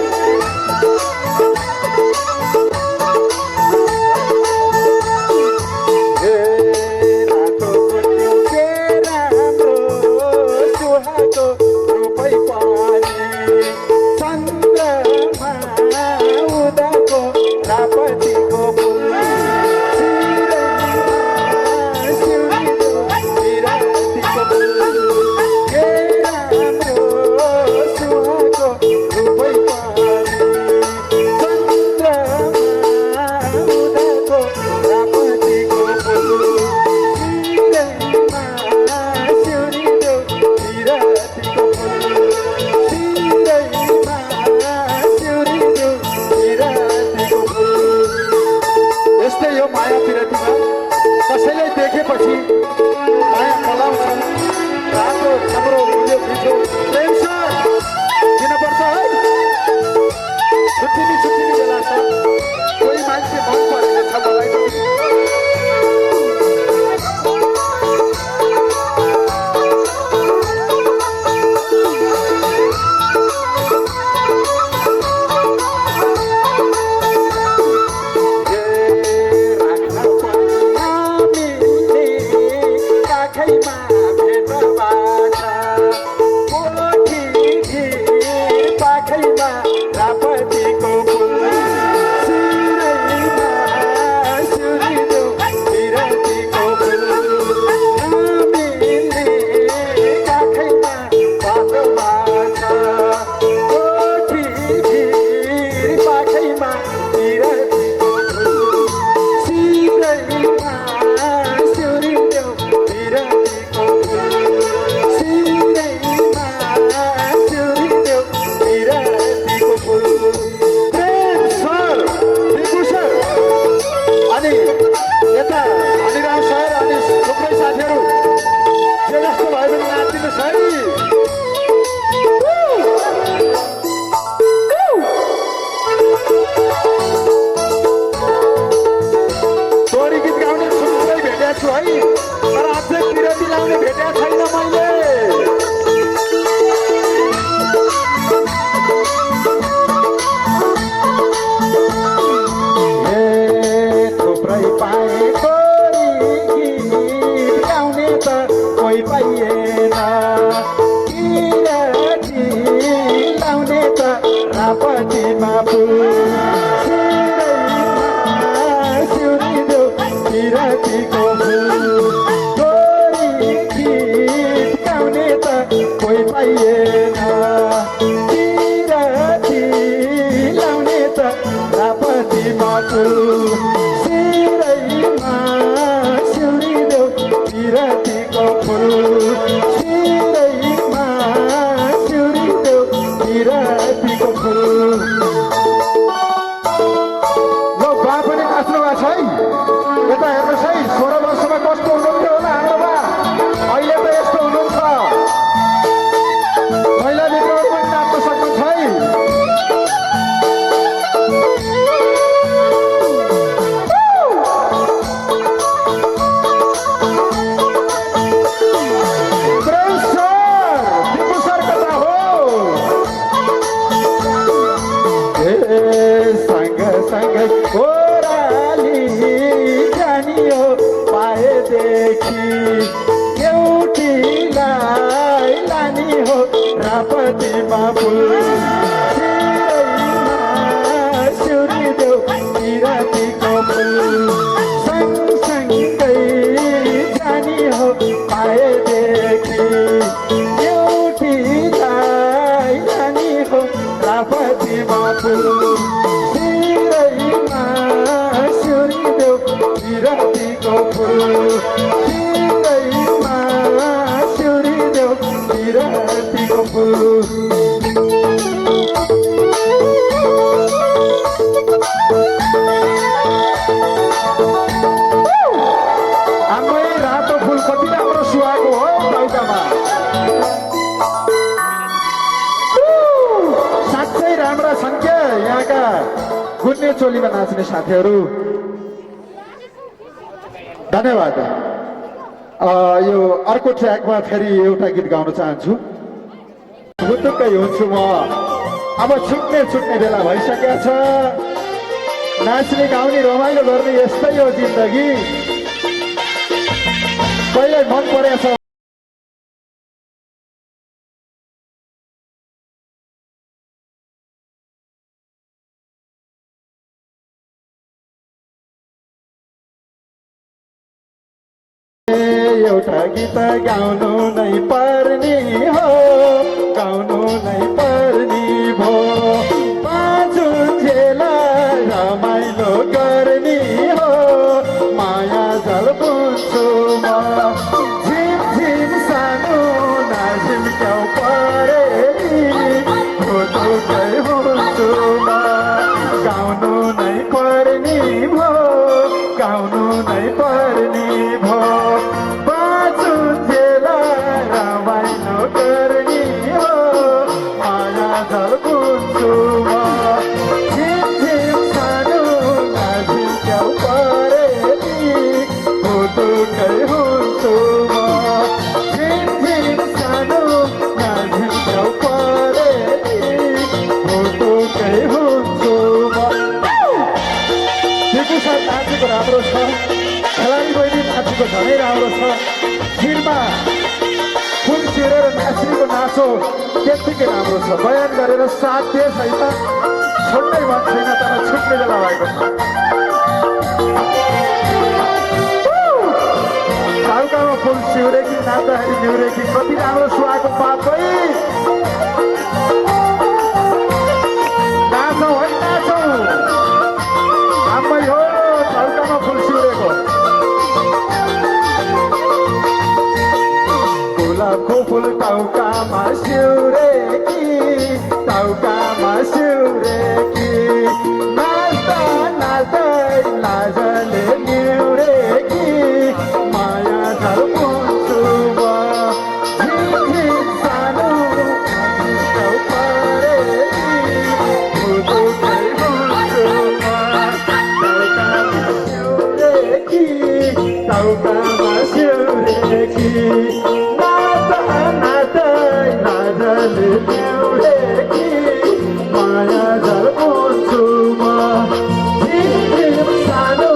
रङ्गे चोलीमा नाच्ने साथीहरू धन्यवाद। यो अर्को ट्र्याकमा फेरि एउटा गीत गाउन चाहन्छु। गुटुक्कै हुन्छु म, अब छुट्ने बेला भइसकेको छ। नाच्ने गाउने रमाइलो गर्ने यस्तै हो जिन्दगी। कहिले मन परेछ एउटा गीत गाउनु नै पर्ने हो, गाउनु नै पर्ने भो। पाँचुन्जेलाई रमाइलो गर्ने हो, माया जल बुन्छु म। झिम सानो नाझिम्क्याउ परे खुटुकै हुन्छु म। गाउनु नै पर्ने भो, गाउनु नै पर्ने भो। राम्रो छ, खेलाडी बहिनी नाचेको झनै राम्रो छ। भिडमा फुल छिरेर नाच्नेको नाचो त्यत्तिकै राम्रो छ। बयान गरेर साथ दिए छैन, छुट्टै मन छैन, तर छुट्ने बेला भएको छ। टाउकामा फुल सिउरे कि नाच्दाखेरि निउरे कि कति राम्रो सुहाएको बात है। नाचौँ है नाचौँ, आम्मै हो टाउकामा फुल सिउरेको। गुलाबको फुल टाउकामा सिउरेकी, टाउकामा सिउरेकी। नाच्दा नाच्दै लाजले निउरेकी, माया झल बुन्छु म। झिम सानो नाचिम्क्याउ परेकी, खुटुकै हुन्छु म। टाउकामा सिउरेकी, नाच्दा नाच्दै लाजले निउरेकी, माया झल बुन्छु म। झिम सानो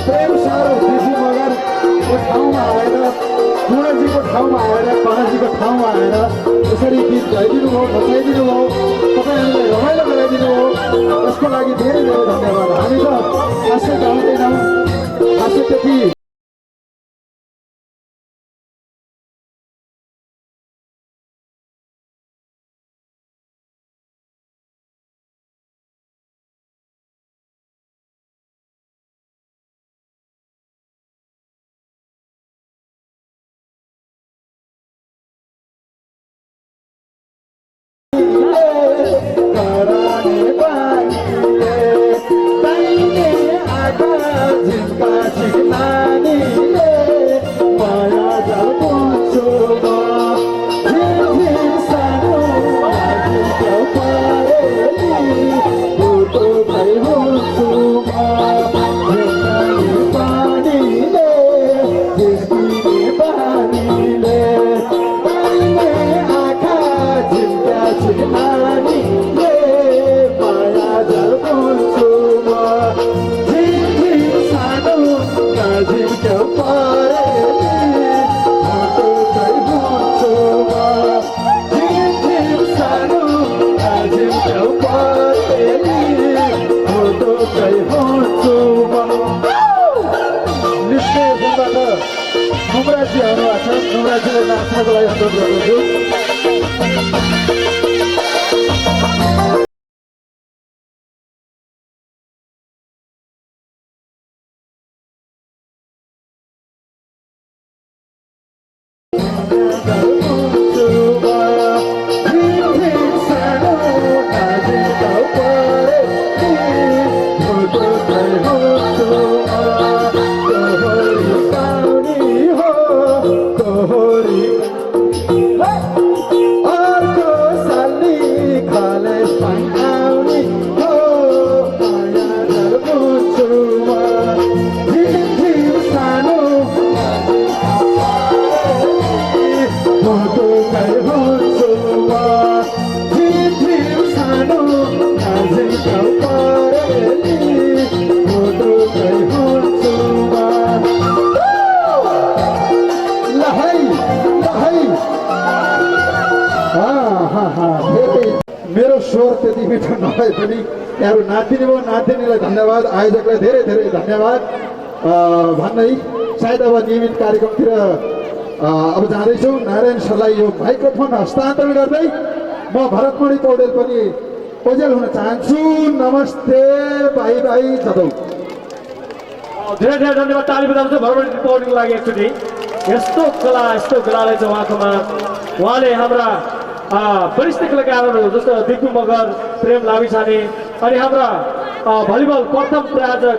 प्रेम सर दिदी मगरको ठाउँमा आएर गुणाजीको ठाउँमा आएर कनाजीको ठाउँमा आएर यसरी गीत गाइदिनु भयो बचाइदिनु भयो तपाईँहरूले रमाइलो गराइदिनु भयो यसको लागि धेरै धेरै धन्यवाद। हामी त हास्य गाउँदैनौँ हास्य त्यति नाच्नको लागि अनुरोध गर्दछु। मेरो स्वर त्यति मिठो नभए पनि यहाँहरू नाचिदिनु भयो, नाचिदिनेलाई धन्यवाद, आयोजकलाई धेरै धेरै धन्यवाद भन्दै सायद अब नियमित कार्यक्रमतिर अब जाँदैछौँ। नारायण सरलाई यो माइक्रोफोन हस्तान्तरण गर्दै म भरतमणि पौडेल पनि ओझेल हुन चाहन्छु। नमस्ते, बाई बाई, जदौ। धेरै धेरै धन्यवाद। ताली बजाउँछ भरतमणि पौडेलको लागि एकचोटि। यस्तो कलालाई चाहिँ उहाँले हाम्रा वरिष्ठ कलाकारहरू जस्तो दिपु मगर, प्रेम लामिछाने अनि हाम्रा भलिबल प्रथम प्रायोजक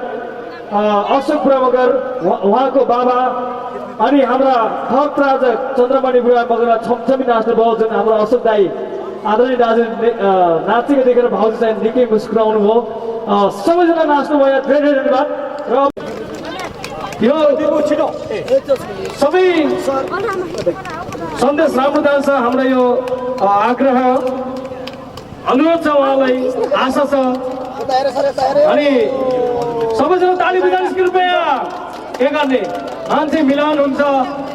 अशोक बुढा मगर, उहाँको बाबा अनि हाम्रा थप प्रायोजक चन्द्रमणि बुढा मगर छमछमी नाच्नु भयो जुन हाम्रो अशोक दाई आदरणीय दाजु नाचेको देखेर भाउजू चाहिँ निकै मुस्कुराउनु भयो। सबैजना नाच्नु भयो, धेरै धेरै धन्यवाद। र यो सबै सन्देश राम्रो जान्छ। हाम्रो यो आग्रह अनुरोध छ, उहाँलाई आशा छ अनि सबैजना ताली बजाउनुहोस् कृपया। के गर्ने, मान्छे मिलन हुन्छ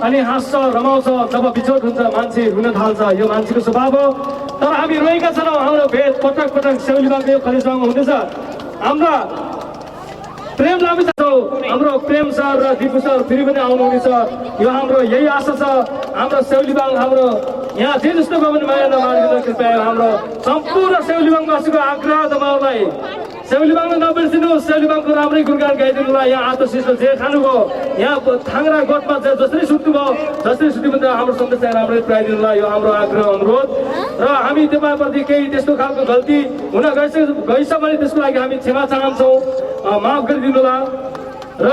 अनि हाँस्छ रमाउँछ, जब बिछोड हुन्छ मान्छे रुन थाल्छ, यो मान्छेको स्वभाव हो। तर हामी रोएका छैनौँ। हाम्रो भेद पटक पटक सेउलीबाङको यो खलेसमा हुँदैछ। हाम्रा प्रेम लामी छ, हाम्रो प्रेम सर र दिपु सर फेरि पनि आउनुहुनेछ। यो हाम्रो यही आशा छ। हाम्रो सेउलीबाङ हाम्रो यहाँ जे जस्तो गयो भने माया नमानिदिनु कृपया। हाम्रो सम्पूर्ण सेउलीबाङवासीको आग्रह तपाईँहरूलाई, सेउलीबाङलाई नबिर्सिनुहोस्, सेउलीबाङको राम्रै गुणगान गाइदिनुलाई। यहाँ आत्मशिष्ट जे खानुभयो, यहाँ थाङ्रा गोठमा जसरी सुत्नुभयो, जसरी सुत्यो भने हाम्रो सन्देश राम्रै पुऱ्याइदिनुलाई यो हाम्रो आग्रह अनुरोध। र हामी तपाईँप्रति केही त्यस्तो खालको गल्ती हुन गइछ भने त्यसको लागि हामी क्षमा चाहन्छौँ, माफ गरिदिनुला। र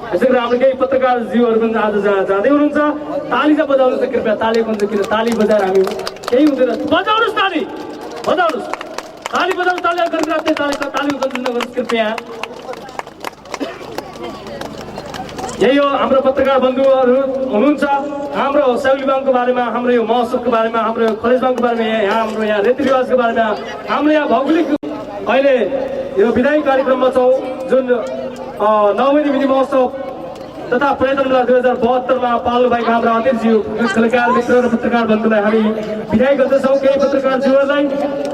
यसै गरी हाम्रो केही पत्रकारज्यूहरू पनि आज जाँदै हुनुहुन्छ। ताली चाहिँ बजाउनुहोस् न कृपया। ताली भन्छ किन, ताली बजाएर हामी केही हुँदैन। बजाउनुहोस् ताली, बजाउनुहोस्, ताली बजाउनु, ताली गरिरहेको ताली बजाउनुहोस् कृपया। यही हो हाम्रो पत्रकार बन्धुहरू हुनुहुन्छ। हाम्रो सेउलीबाङको बारेमा, हाम्रो यो महोत्सवको बारेमा, हाम्रो यो खलेजबाङको बारेमा, हाम्रो यहाँ रीतिरिवाजको बारेमा, हाम्रो यहाँ भौगोलिक अहिले यो विधायी कार्यक्रममा छौँ। जुन 9 महिने मिनी महोत्सव तथा पर्यटन मेला 2072 मा पाल्नुभएका हाम्रा अतिथिज्यू कलाकार मित्र र पत्रकार बन्धुलाई हामी बिदाई गर्दछौँ। केही पत्रकार ज्यूहरूलाई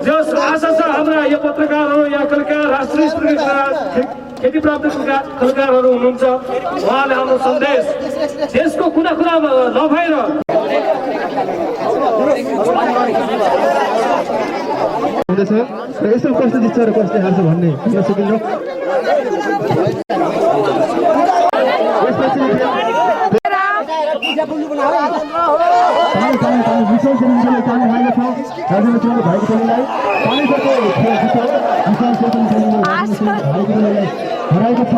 जस आशा छ हाम्रा यो पत्रकारहरू या कलाकार राष्ट्रिय स्तरका ख्याति प्राप्त कलाकारहरू हुनुहुन्छ, उहाँले हाम्रो सन्देश देशको कुना कुनामा नभएर हुँदैछ र यस्तो कस्तो जित्छ र कसले हार्छ भन्ने भन्न सकिन्न। हराएको छ।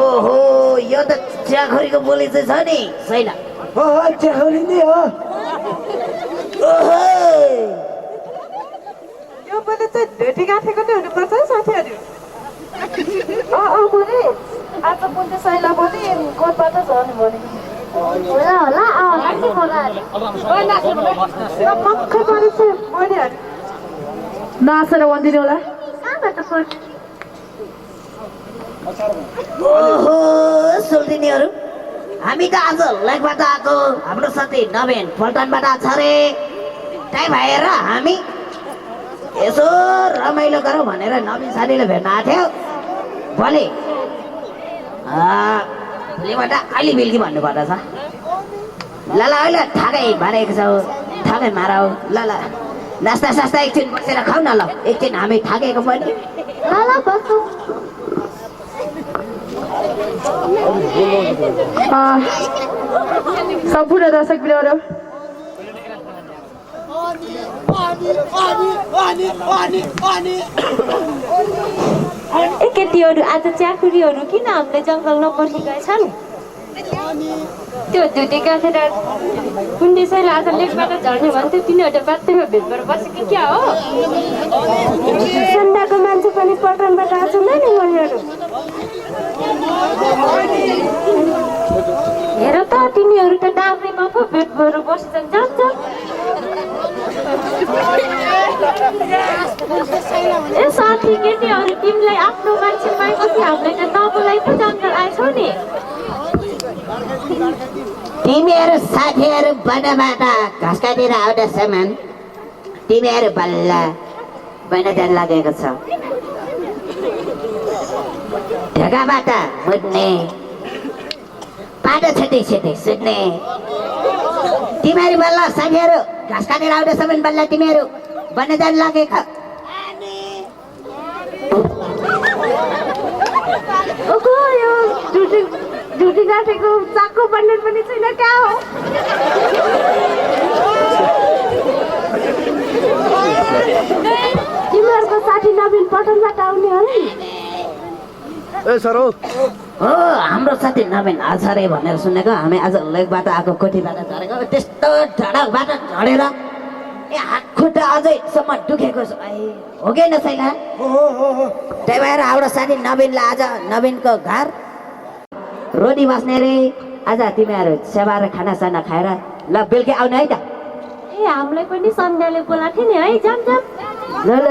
ओहो यो त चियाखोरीको बोली चाहिँ छ नि छैन। चियाखोरी नै हो। यो बोली चाहिँ भेटी गाँठेको नै हुनुपर्छ है साथीहरू। आज पुण्य सैला पनि कोटबाट झर्नु भने मक्खै परेछ बहिनीहरू नाचेर भनिदिनु होला। ओहो सोल्दिनीहरू, हामी त आज लेकबाट आएको, हाम्रो साथी नवीन पल्टनबाट आएको छ रे। त्यही भएर हामी यसो रमाइलो गरौँ भनेर नवीन साथीले भेट्न आएको थियो। भोलिबाट अलि बेलुकी भन्नु पर्दछ। ल ल अहिले थाकै मारेको छौ, थाकै मारौ। ल ल नास्ता सास्ता एकछिन बसेर खाऊ न। ल एकछिन हामी थाकेको पनि। ल ल बस्छु। सम्पूर्ण दर्शक बिरालो केटीहरू आज च्याखुरीहरू किन हामीले जङ्गल नपर्ने गएछन्? त्यो धुटी गाँथेर पुण्डेसैले आज लेकबाट झर्ने भन्थ्यो, तिनीहरू बाध्यमा भेट भएर बसेको क्या हो? सन्डाको मान्छे पनि पटनबाट आएको नि उनीहरू। हेर त तिनीहरू त डाँक्रीमा पो भेट भएर बसेछन्। जान्छ ए साथी केटीहरू, तिमीलाई आफ्नो मान्छे पाएपछि हामीले त तपाईँलाई पो जङ्गल आएछौ नि। तिमीहरू साथीहरू वनबाट घाँस काटेर आउँदासम्म तिमीहरू बल्ल वन जान लागेको छ। ढेकाबाट मुद्ने, पाटो छेट्दै छेट्दै सुत्ने। तिमीहरू बल्ल साथीहरू घाँस काटेर आउँदासम्म बल्ल तिमीहरू वन जान लागेको। झुटी गाँठेको चाकु बन्डल पनि छैन क्या हो? तिमीहरूको साथी नवीन पटनबाट आउने हो नि। ए सर हो हो हाम्रो साथी नवीन आचार्य भनेर सुनेको हामी आज लेकबाट आएको कोठीबाट झरेको त्यस्तो झडकबाट झरेर हात खुट्टा अझैसम्म दुखेको छ हो कि नसैला त्यही भएर हाम्रो साथी नवीनलाई आज नवीनको घर रोटी बस्ने रे आज तिमीहरू सेवा र खानासाना खाएर ल बेलुकी आउने है त ए हामीलाई पनि सन्ध्याले बोलाएको थियो नि है जाम जाम ल ल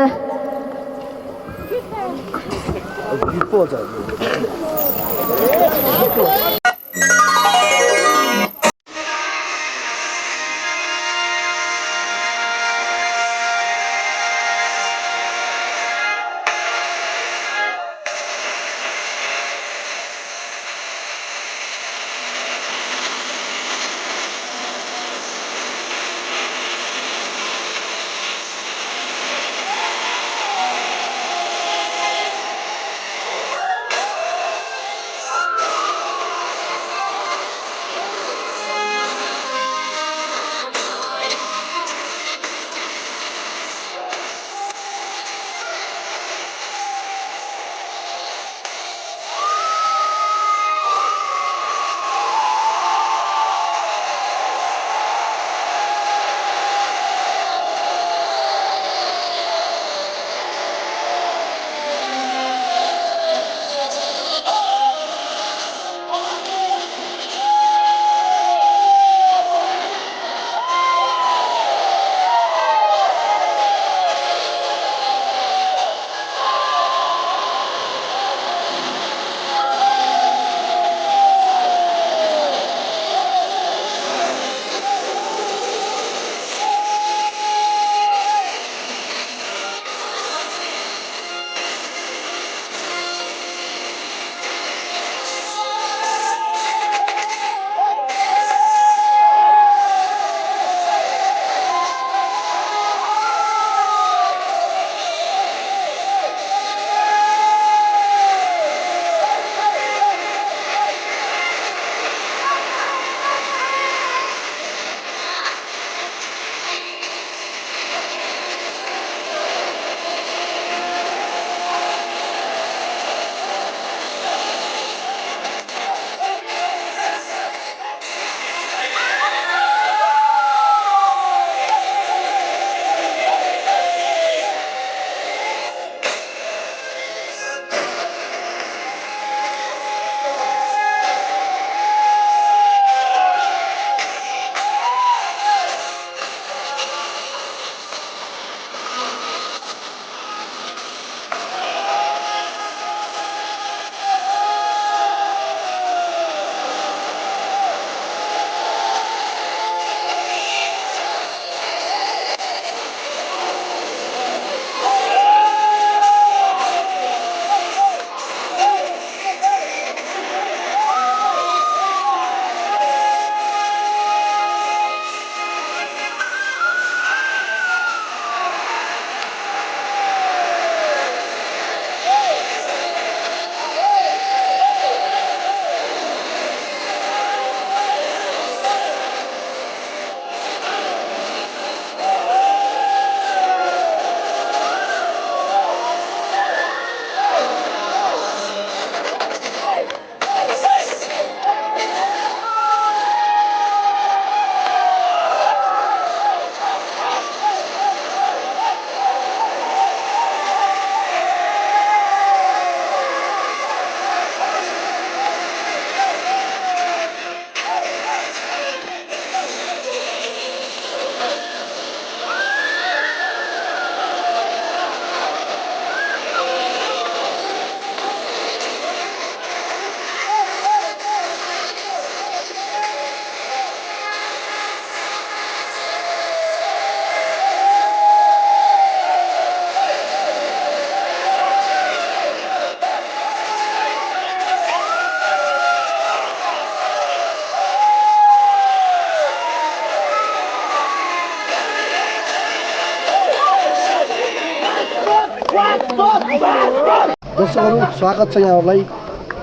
दर्शकहरू स्वागत छ यहाँहरूलाई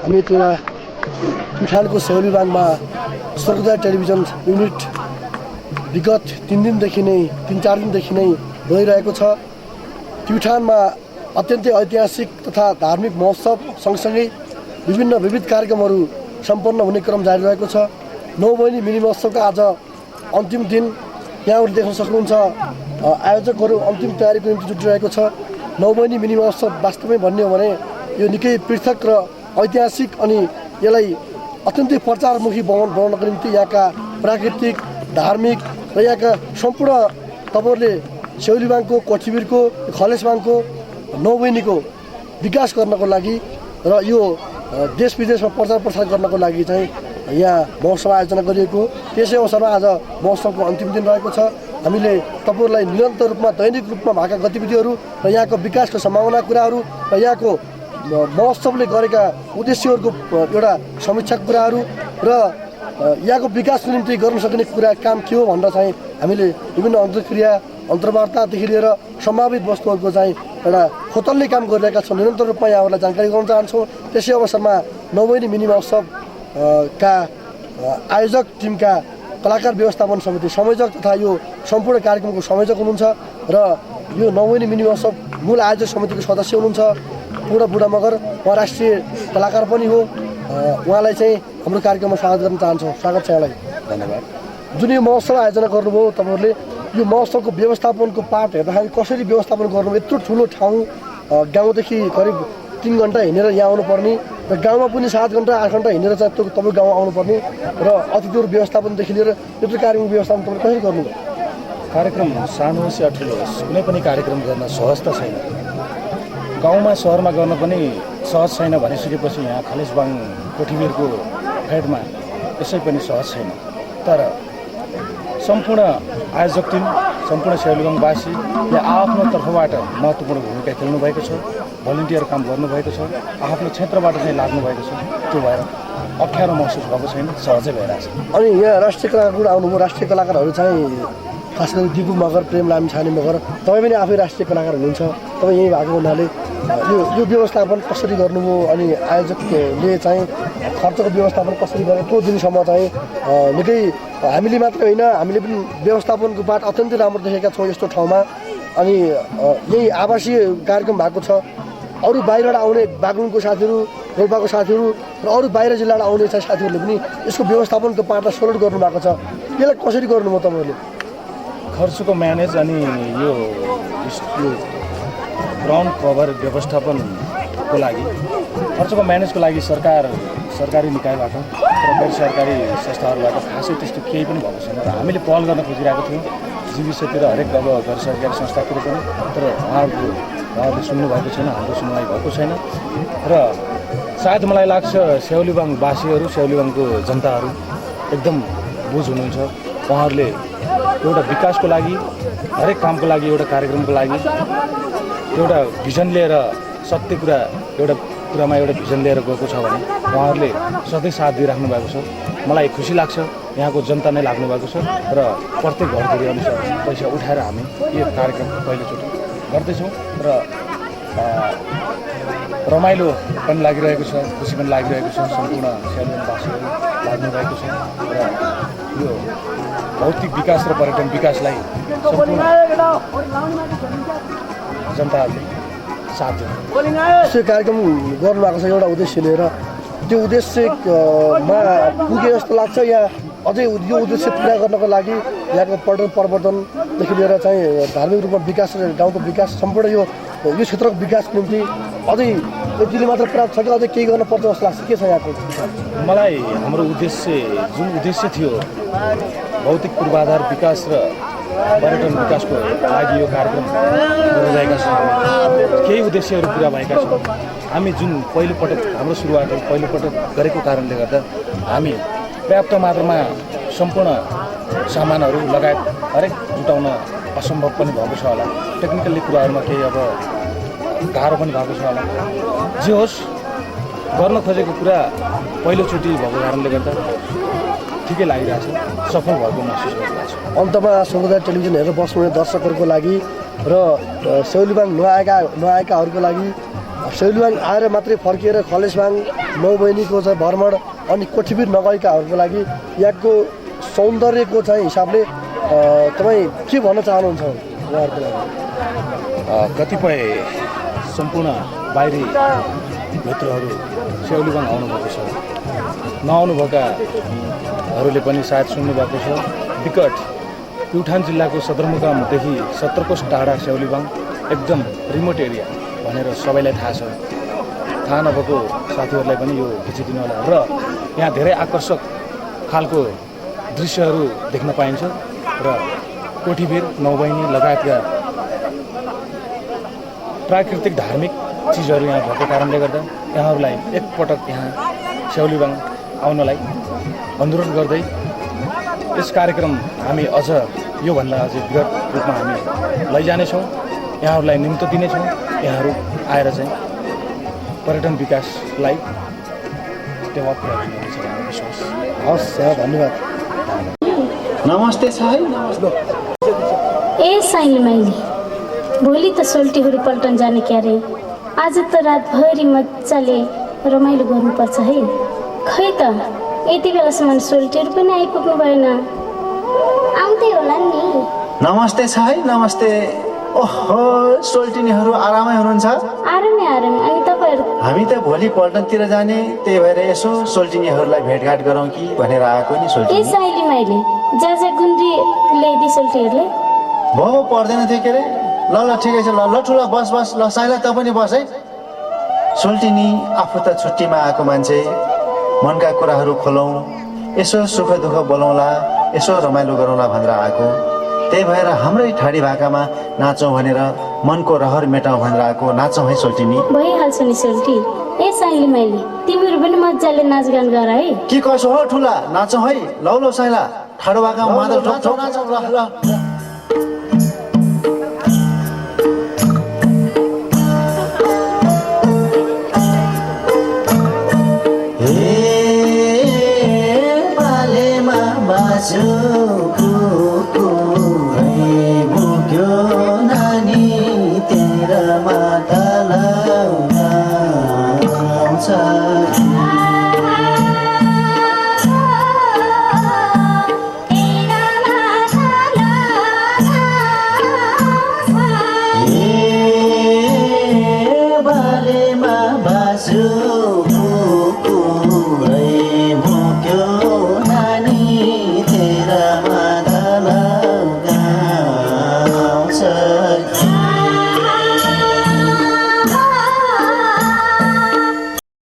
हामी एउटा प्युठानको सेवा विभागमा स्वर्गोदय टेलिभिजन युनिट विगत 3 दिनदेखि नै 3-4 दिनदेखि नै गइरहेको छ। प्युठानमा अत्यन्तै ऐतिहासिक तथा धार्मिक महोत्सव सँगसँगै विविध कार्यक्रमहरू सम्पन्न हुने क्रम जारी रहेको छ। 9 बहिनी मिनी महोत्सवका आज अन्तिम दिन यहाँहरूले देख्न सक्नुहुन्छ आयोजकहरू अन्तिम तयारीको निम्ति जुटिरहेको छ। 9 बहिनी मिनी महोत्सव वास्तवमै भन्ने हो भने यो निकै पृथक र ऐतिहासिक अनि यसलाई अत्यन्तै प्रचारमुखी बनाउनको निम्ति यहाँका प्राकृतिक धार्मिक र यहाँका सम्पूर्ण तपाईँहरूले सेउलीबाङको कोठीबिरको खलेसबाङको 9 बहिनीको विकास गर्नको लागि र यो देश विदेशमा प्रचार प्रसार गर्नको लागि चाहिँ यहाँ महोत्सव आयोजना गरिएको। त्यसै अवसरमा आज महोत्सवको अन्तिम दिन रहेको छ। हामीले तपाईँहरूलाई निरन्तर रूपमा दैनिक रूपमा भएका गतिविधिहरू र यहाँको विकासको सम्भावना कुराहरू र यहाँको महोत्सवले गरेका उद्देश्यहरूको एउटा समीक्षा कुराहरू र यहाँको विकासको निम्ति गर्न सक्ने कुरा काम के हो भनेर चाहिँ हामीले विभिन्न अन्तर्क्रिया अन्तर्वार्तादेखि लिएर सम्भावित वस्तुहरूको चाहिँ एउटा खोतल्ने काम गरिरहेका छौँ। निरन्तर रूपमा यहाँहरूलाई जानकारी गराउन चाहन्छौँ। त्यसै अवसरमा 9 बहिनी मिनी महोत्सव का आयोजक टिमका कलाकार व्यवस्थापन समिति संयोजक तथा यो सम्पूर्ण कार्यक्रमको संयोजक हुनुहुन्छ र यो 9 बहिनी मिनी महोत्सव मूल आयोजक समितिको सदस्य हुनुहुन्छ पूर्ण बुढा मगर, उहाँ राष्ट्रिय कलाकार पनि हो। उहाँलाई चाहिँ हाम्रो कार्यक्रममा स्वागत गर्न चाहन्छौँ। स्वागत छ यहाँलाई, धन्यवाद। जुन यो महोत्सव आयोजना गर्नुभयो तपाईँहरूले, यो महोत्सवको व्यवस्थापनको पार्ट हेर्दाखेरि कसरी व्यवस्थापन गर्नुभयो? यत्रो ठुलो ठाउँ, गाउँदेखि करिब 3 घन्टा हिँडेर यहाँ आउनुपर्ने र गाउँमा पनि 7 घन्टा 8 घन्टा हिँडेर चाहिँ तपाईँ गाउँ आउनुपर्ने र अतिथिहरू व्यवस्थापनदेखि लिएर यत्रो कार्यक्रम व्यवस्थापन तपाईँले कसरी गर्नुभयो? कार्यक्रम सानो होस् या ठुलो होस्, कुनै पनि कार्यक्रम गर्न सहज त छैन। गाउँमा सहरमा गर्न पनि सहज छैन भनिसकेपछि यहाँ खलेसबाङ कोठीबिरको फेडमा यसै पनि सहज छैन। तर सम्पूर्ण आयोजक टिम, सम्पूर्ण सेउलीबाङवासी यहाँ आफ्नो तर्फबाट महत्त्वपूर्ण भूमिका खेल्नुभएको छ, भलिन्टियर काम गर्नुभएको छ, आफ्नो क्षेत्रबाट चाहिँ लाग्नुभएको छ। त्यो भएर अप्ठ्यारो महसुस भएको छैन, सहजै भइरहेछ। अनि यहाँ राष्ट्रिय कलाकार आउनुभयो, राष्ट्रिय कलाकारहरू चाहिँ खास गरी दिपु मगर, प्रेम लामिछाने मगर, तपाईँ पनि आफै राष्ट्रिय कलाकार हुनुहुन्छ। तपाईँ यहीँ भएको हुनाले यो व्यवस्थापन कसरी गर्नुभयो अनि आयोजकले चाहिँ खर्चको व्यवस्थापन कसरी गरे? त्यो दिनसम्म चाहिँ निकै हामीले मात्र होइन, हामीले पनि व्यवस्थापनको पाठ अत्यन्तै राम्रो देखेका छौँ यस्तो ठाउँमा। अनि यही आवासीय कार्यक्रम भएको छ। अरू बाहिरबाट आउने बागलुङको साथीहरू, रोल्पाको साथीहरू र अरू बाहिर जिल्लाबाट आउने चाहिँ साथीहरूले पनि यसको व्यवस्थापनको पाठलाई सोल्ड गर्नुभएको छ। यसलाई कसरी गर्नुभयो तपाईँहरूले? खर्चको म्यानेज अनि यो ग्राउन्ड कभर व्यवस्थापनको लागि, खर्चको म्यानेजको लागि सरकारी निकायबाट र गैर सरकारी संस्थाहरूबाट खासै त्यस्तो केही पनि भएको छैन। र हामीले पहल गर्न खोजिरहेको थियौँ जीविसतिर, हरेक अब गैर सरकारी संस्थातिर पनि। तर उहाँहरूले सुन्नुभएको छैन, हाम्रो सुनवाई भएको छैन। र सायद मलाई लाग्छ सेउलीबाङवासीहरू, सेउलीबाङको जनताहरू एकदम बुझ हुनुहुन्छ। उहाँहरूले एउटा विकासको लागि, हरेक कामको लागि, एउटा कार्यक्रमको लागि एउटा भिजन लिएर, सत्य कुरा एउटा कुरामा एउटा भिजन लिएर गएको छ भने उहाँहरूले सधैँ साथ दिइराख्नु भएको छ। मलाई खुसी लाग्छ यहाँको जनता नै लाग्नु भएको छ। र प्रत्येक घरधुरी अनुसार पैसा उठाएर हामी यो कार्यक्रम पहिलोचोटि गर्दैछौँ र रमाइलो पनि लागिरहेको छ, खुसी पनि लागिरहेको छ। सम्पूर्ण सेउलीबाङवासीहरू लाग्नुभएको छ र यो भौतिक विकास र पर्यटन विकासलाई सम्पूर्ण जनताहरूले साथ दिनु। यो कार्यक्रम गर्नुभएको छ एउटा उद्देश्य लिएर। त्यो उद्देश्यमा पुगे जस्तो लाग्छ या अझै यो उद्देश्य पुरा गर्नको लागि यहाँको पर्यटन प्रवर्धनदेखि लिएर चाहिँ धार्मिक रूपमा विकास र गाउँको विकास, सम्पूर्ण यो क्षेत्रको विकासको निम्ति अझै यतिले मात्र प्राप्त छ कि अझै केही गर्न पर्छ जस्तो लाग्छ? के छ यहाँको? मलाई हाम्रो जुन उद्देश्य थियो भौतिक पूर्वाधार विकास र पर्यटन विकासको लागि यो कार्यक्रम गरिरहेका छौँ। केही उद्देश्यहरू पुरा भएका छौँ। हामी जुन पहिलोपटक हाम्रो सुरुवातहरू पहिलोपटक गरेको कारणले गर्दा हामी पर्याप्त मात्रामा सम्पूर्ण सामानहरू लगायत हरेक जुटाउन असम्भव पनि भएको छ होला। टेक्निकल्ली कुराहरूमा केही अब गाह्रो पनि भएको छ होला। जे होस्, गर्न खोजेको कुरा पहिलोचोटि भएको कारणले गर्दा ठिकै लागिरहेछ, सफल भएको महसुस गरिरहेको छ। अन्तमा सर्वोदय टेलिभिजन हेरेर बस्नुहुने दर्शकहरूको लागि र सेउलीबाङ नआएकाहरूको लागि, सेउलीबाङ आएर मात्रै फर्किएर खलेसबाङ 9 बहिनीको चाहिँ भ्रमण अनि कोठीबिर नगएकाहरूको लागि यहाँको सौन्दर्यको चाहिँ हिसाबले तपाईँ के भन्न चाहनुहुन्छ उहाँहरूको लागि? कतिपय सम्पूर्ण बाहिरी मित्रहरू स्याउलीबाङ आउनुभएको छ। नआउनुभएकाहरूले पनि सायद सुन्नुभएको छ। विकट प्युठान जिल्लाको सदरमुकामदेखि 17 कोस टाढा स्याउलीबाङ एकदम रिमोट एरिया भनेर सबैलाई थाहा छ। थाहा नभएको साथीहरूलाई पनि यो खिचिदिनु होला। र यहाँ धेरै आकर्षक खालको दृश्यहरू देख्न पाइन्छ र कोठीबीर नौबहिनी लगायतका प्राकृतिक धार्मिक चिजहरू यहाँ भएको कारणले गर्दा यहाँहरूलाई एकपटक यहाँ स्याउलीबाङ आउनलाई अनुरोध गर्दै यस कार्यक्रम हामी अझ योभन्दा अझै विगत रूपमा हामी लैजानेछौँ, यहाँहरूलाई निम्तो दिनेछौँ। यहाँहरू आएर चाहिँ पर्यटन विकासलाई टेवा पुर्याइदिनुहुन्छ भन्ने विश्वास। हवस् धन्यवाद। नमस्ते छ है, नमस्ते। ए साइली माइली, भोलि त सोल्टीहरू पल्टन जाने क्यारे। आज त रातभरि मजाले रमाइलो गर्नुपर्छ है। खै त यति बेलासम्म सोल्टीहरू पनि आइपुग्नु भएन। आउँदै होला नि। नमस्ते छ है, नमस्ते। ओहो, सोल्टिनीहरू आरामै हुनुहुन्छ? आरामै। अनि तपाईँहरू? हामी त भोलि पल्टनतिर जाने, त्यही भएर यसो सोल्टिनीहरूलाई भेटघाट गरौँ कि भनेर आएको नि। ए सोल्टिनी साइली माइली, जा गुन्द्री ल्याइदिए सोल्टीहरूले। भयो पर्दैन थियो के अरे। ल ठिकै छ। ल ठुला बस ल साइला त पनि बस है। सोल्टिनी आफू त छुट्टीमा आएको मान्छे, मनका कुराहरू खोलौँ, यसो सुख दुःख बोलाउँला, यसो रमाइलो गरौँला भनेर आएको। त्यही भएर हाम्रै ठाडी भाकामा नाचौँ भनेर, मनको रहर मेटाउँ भनेर आएको। नाचौँ है सोल्टिनी। भइहाल्छ नि सोल्टी। ए साइली माइली, तिमीहरू पनि मजाले नाचगान गर है। के कसो हो ठुला, नाचौँ है। लौ साइला, ठाडो भाकामा मादल ठोक्छौँ। ल बोक्यो नानी तेरा माता लाउँछ। बालेमा बाजु